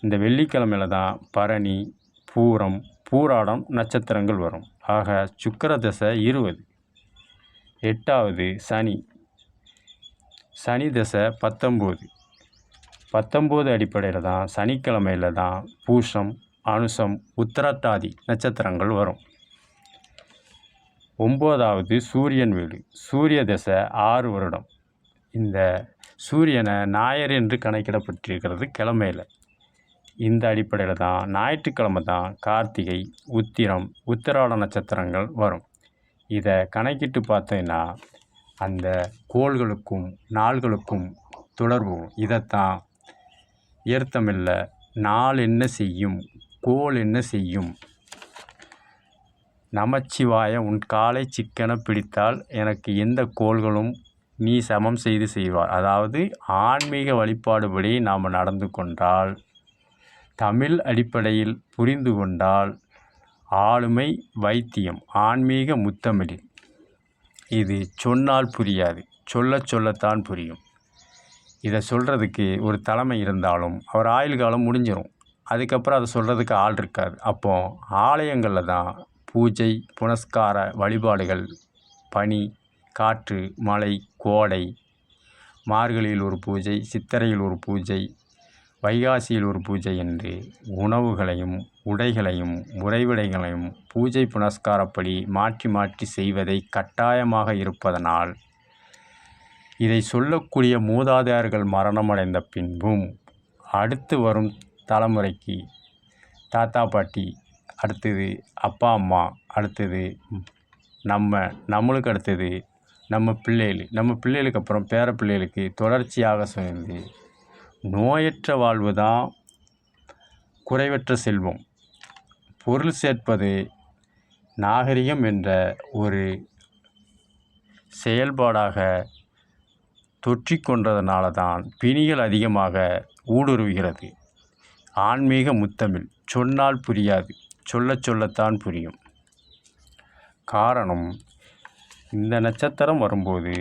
இந்த வெள்ளிக்கிழமையில் தான் பரணி, பூரம், பூராடம் நட்சத்திரங்கள் வரும். ஆக சுக்கிர திசை 20. 8வது சனி. சனி திசை 19. 19 அடிப்படையில் தான் சனிக்கிழமையில் தான் பூசம், அனுசம், உத்திரட்டாதி நட்சத்திரங்கள் வரும். 9வது சூரியன் வீடு. சூரிய திசை 6 வருடம். இந்த சூரியனை ஞாயிறு என்று கணக்கிடப்பட்டிருக்கிறது கிழமையில். இந்த அடிப்படையில் தான் ஞாயிற்றுக்கிழமை தான் கார்த்திகை, உத்திரம், உத்திராட நட்சத்திரங்கள் வரும். இதை கணக்கிட்டு பார்த்தீங்கன்னா அந்த கோள்களுக்கும் நாள்களுக்கும் தொடர்பு. இதைத்தான் ஏற்தமில்ல நாள் என்ன செய்யும், கோள் என்ன செய்யும். நமச்சிவாய உன் காலை சிக்கன பிடித்தால் எனக்கு எந்த கோள்களும் நீ சமம் செய்து செய்வார். அதாவது ஆன்மீக வழிபாடுபடி நாம் நடந்து கொண்டால், தமிழ் அடிப்படையில் புரிந்து கொண்டால், ஆளுமை வைத்தியம் ஆன்மீக முத்தமிழில் இது சொன்னால் புரியாது, சொல்லச் சொல்லத்தான் புரியும். இதை சொல்கிறதுக்கு ஒரு தலைமை இருந்தாலும் அவர் ஆயுள் காலம் முடிஞ்சிடும். அதுக்கப்புறம் அதை சொல்கிறதுக்கு ஆள் இருக்காது. அப்போது ஆலயங்களில் தான் பூஜை, புனஸ்கார வழிபாடுகள், பனி, காற்று, மழை, கோடை, மார்கழியில் ஒரு பூஜை, சித்திரையில் ஒரு பூஜை, வைகாசியில் ஒரு பூஜை என்று உணவுகளையும் உடைகளையும் உறைவிடைகளையும் பூஜை புனஸ்காரப்படி மாற்றி மாற்றி செய்வதை கட்டாயமாக இருப்பதனால் இதை சொல்லக்கூடிய மூதாதையர்கள் மரணமடைந்த பின்பும் அடுத்து வரும் தலைமுறைக்கு தாத்தா பாட்டி, அடுத்தது அப்பா அம்மா, அடுத்தது நம்மளுக்கு அடுத்தது நம்ம பிள்ளைகளுக்கு அப்புறம் பேர பிள்ளைகளுக்கு தொடர்ச்சியாக சேர்ந்து நோயற்ற வாழ்வு தான் குறைவற்ற செல்வம். பொருள் சேர்ப்பது நாகரிகம் என்ற ஒரு செயல்பாடாக தொற்றிக்கொண்டதுனால தான் பிணிகள் அதிகமாக ஊடுருவுகிறது. ஆன்மீக முத்தமிழ் சொன்னால் புரியாது, சொல்லத்தான் புரியும். காரணம், இந்த நட்சத்திரம் வரும்போது,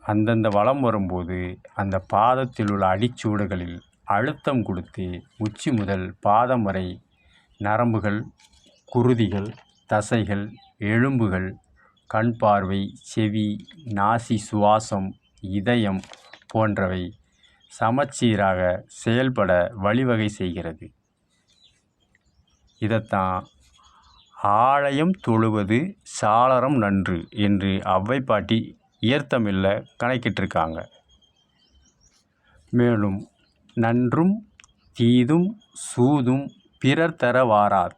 அந்தந்த வளம் வரும்போது அந்த பாதத்தில் உள்ள அடிச்சுவடுகளில் அழுத்தம் கொடுத்து உச்சி முதல் பாதம் வரை நரம்புகள், குருதிகள், தசைகள், எலும்புகள், கண் பார்வை, செவி, நாசி, சுவாசம், இதயம் போன்றவை சமச்சீராக செயல்பட வழிவகை செய்கிறது. இதைத்தான் ஆலயம் தொழுவது சாளரம் நன்று என்று ஔவை பாட்டி இயற்தமிழில் கணக்கிட்டிருக்காங்க. மேலும் நன்றும் தீதும் சூதும் பிறர் தர வாரார்.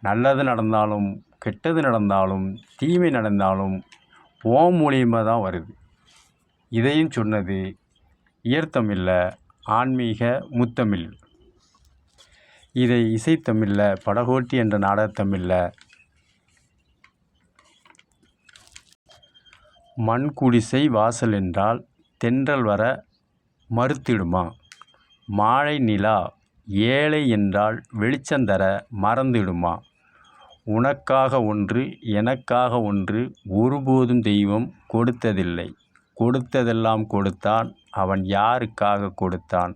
நல்லது நடந்தாலும் கெட்டது நடந்தாலும் தீமை நடந்தாலும் ஓம் மூலியமாக தான் வருது. இதையும் சொன்னது இயற்தமிழில் ஆன்மீக முத்தமிழ். இதை இசைத்தமிழில் படகோட்டி என்ற நாடகத்தமிழில் மண் குடிசை வாசல் என்றால் தென்றல் வர மறுத்திடுமா, மாலை நிலா ஏழை என்றால் வெளிச்சந்தர மறந்திடுமா, உனக்காக ஒன்று எனக்காக ஒன்று ஒருபோதும் தெய்வம் கொடுத்ததில்லை, கொடுத்ததெல்லாம் கொடுத்தான் அவன் யாருக்காக கொடுத்தான்,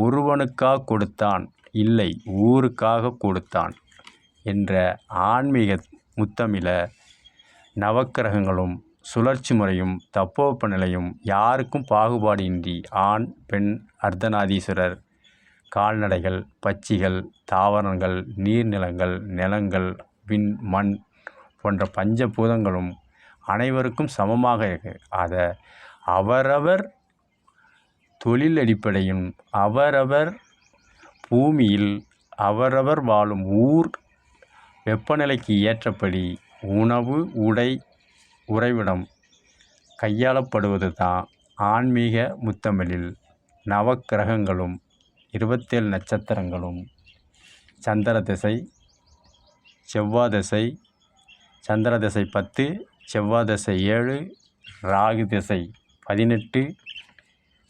ஒருவனுக்காக கொடுத்தான் இல்லை ஊருக்காக கொடுத்தான் என்ற ஆன்மீக முத்தமிழ நவக்கிரகங்களும் சுழற்சி முறையும் தப்போவெப்பநிலையும் யாருக்கும் பாகுபாடு இன்றி ஆண் பெண் அர்த்தநாதீஸ்வரர் கால்நடைகள் பட்சிகள் தாவரங்கள் நீர்நிலங்கள் நிலங்கள் விண் மண் போன்ற பஞ்சபூதங்களும் அனைவருக்கும் சமமாக இருக்கு. அதை அவரவர் தொழில் அடிப்படையும் அவரவர் பூமியில் அவரவர் வாழும் ஊர் வெப்பநிலைக்கு ஏற்றபடி உணவு உடை உறைவிடம் கையாளப்படுவது தான் ஆன்மீக முத்தமிழில் நவக்கிரகங்களும் 27 நட்சத்திரங்களும் சந்திர திசை செவ்வாய் திசை சந்திர திசை 10 செவ்வாய் திசை 7 ராகு திசை 18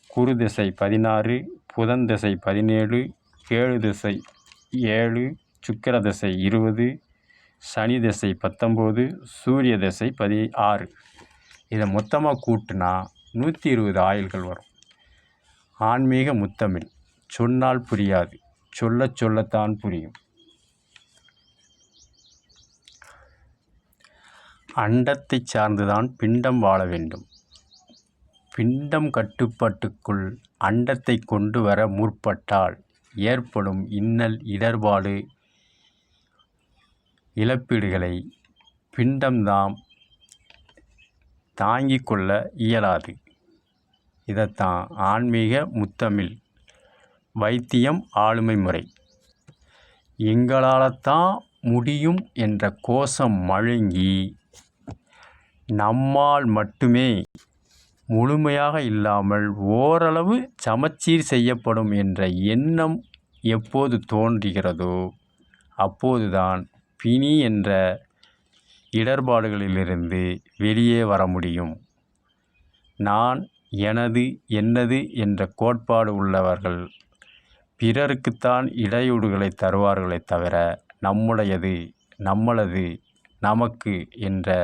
குரு திசை 16 புதன் திசை 17 கேது திசை 7 சுக்கிர திசை 20 சனி திசை 19 சூரிய திசை 16. இதை மொத்தமாக கூட்டினா 120 ஆயுள்கள் வரும். ஆன்மீக முத்தமிழ் சொன்னால் புரியாது, சொல்லத்தான் புரியும். அண்டத்தை சார்ந்துதான் பிண்டம் வாழ வேண்டும். பிண்டம் கட்டுப்பாட்டுக்குள் அண்டத்தை கொண்டு வர முற்பட்டால் ஏற்படும் இன்னல் இடர்பாடு இழப்பீடுகளை பிண்டம்தான் தாங்கிக் கொள்ள இயலாது. இதைத்தான் ஆன்மீக முத்தமிழ் வைத்தியம் ஆளுமை முறை எங்களால்தான் முடியும் என்ற கோஷம் மழுங்கி நம்மால் மட்டுமே முழுமையாக இல்லாமல் ஓரளவு சமச்சீர் செய்யப்படும் என்ற எண்ணம் எப்போது தோன்றுகிறதோ அப்போதுதான் பிணி என்ற இடர்பாடுகளிலிருந்து வெளியே வர முடியும். நான் எனது என்னது என்ற கோட்பாடு உள்ளவர்கள் பிறருக்குத்தான் இடையூறுகளை தருவார்களே தவிர நம்முடையது நம்மளது நமக்கு என்ற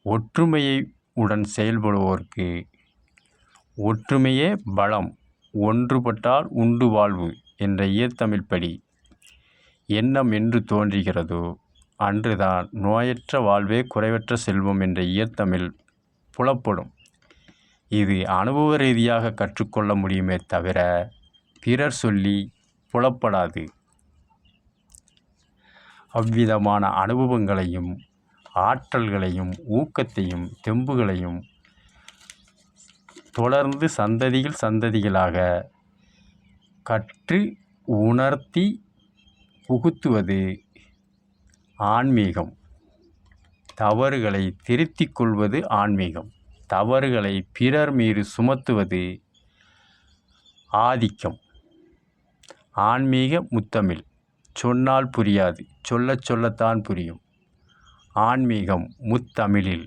ஒற்றுமையை உடன் செயல்படுவோருக்கு ஒற்றுமையே பலம், ஒன்றுபட்டால் உண்டு வாழ்வு என்ற இயற்தமிழ் படி எண்ணம் என்று தோன்றுகிறதோ அன்றுதான் நோயற்ற வாழ்வே குறைவற்ற செல்வம் என்ற இயற்தமிழ் புலப்படும். இது அனுபவ ரீதியாக கற்றுக்கொள்ள முடியுமே தவிர பிறர் சொல்லி புலப்படாது. அவ்விதமான அனுபவங்களையும் ஆற்றல்களையும் ஊக்கத்தையும் தெம்புகளையும் தொடர்ந்து சந்ததிகளாக கற்று உணர்த்தி புகுத்துவது ஆன்மீகம். தவறுகளை திருத்திக் கொள்வது ஆன்மீகம். தவறுகளை பிறர் மீது சுமத்துவது ஆதிக்கம். ஆன்மீக முத்தமிழ் சொன்னால் புரியாது, சொல்லத்தான் புரியும். ஆன்மீகம் முத்தமிழில்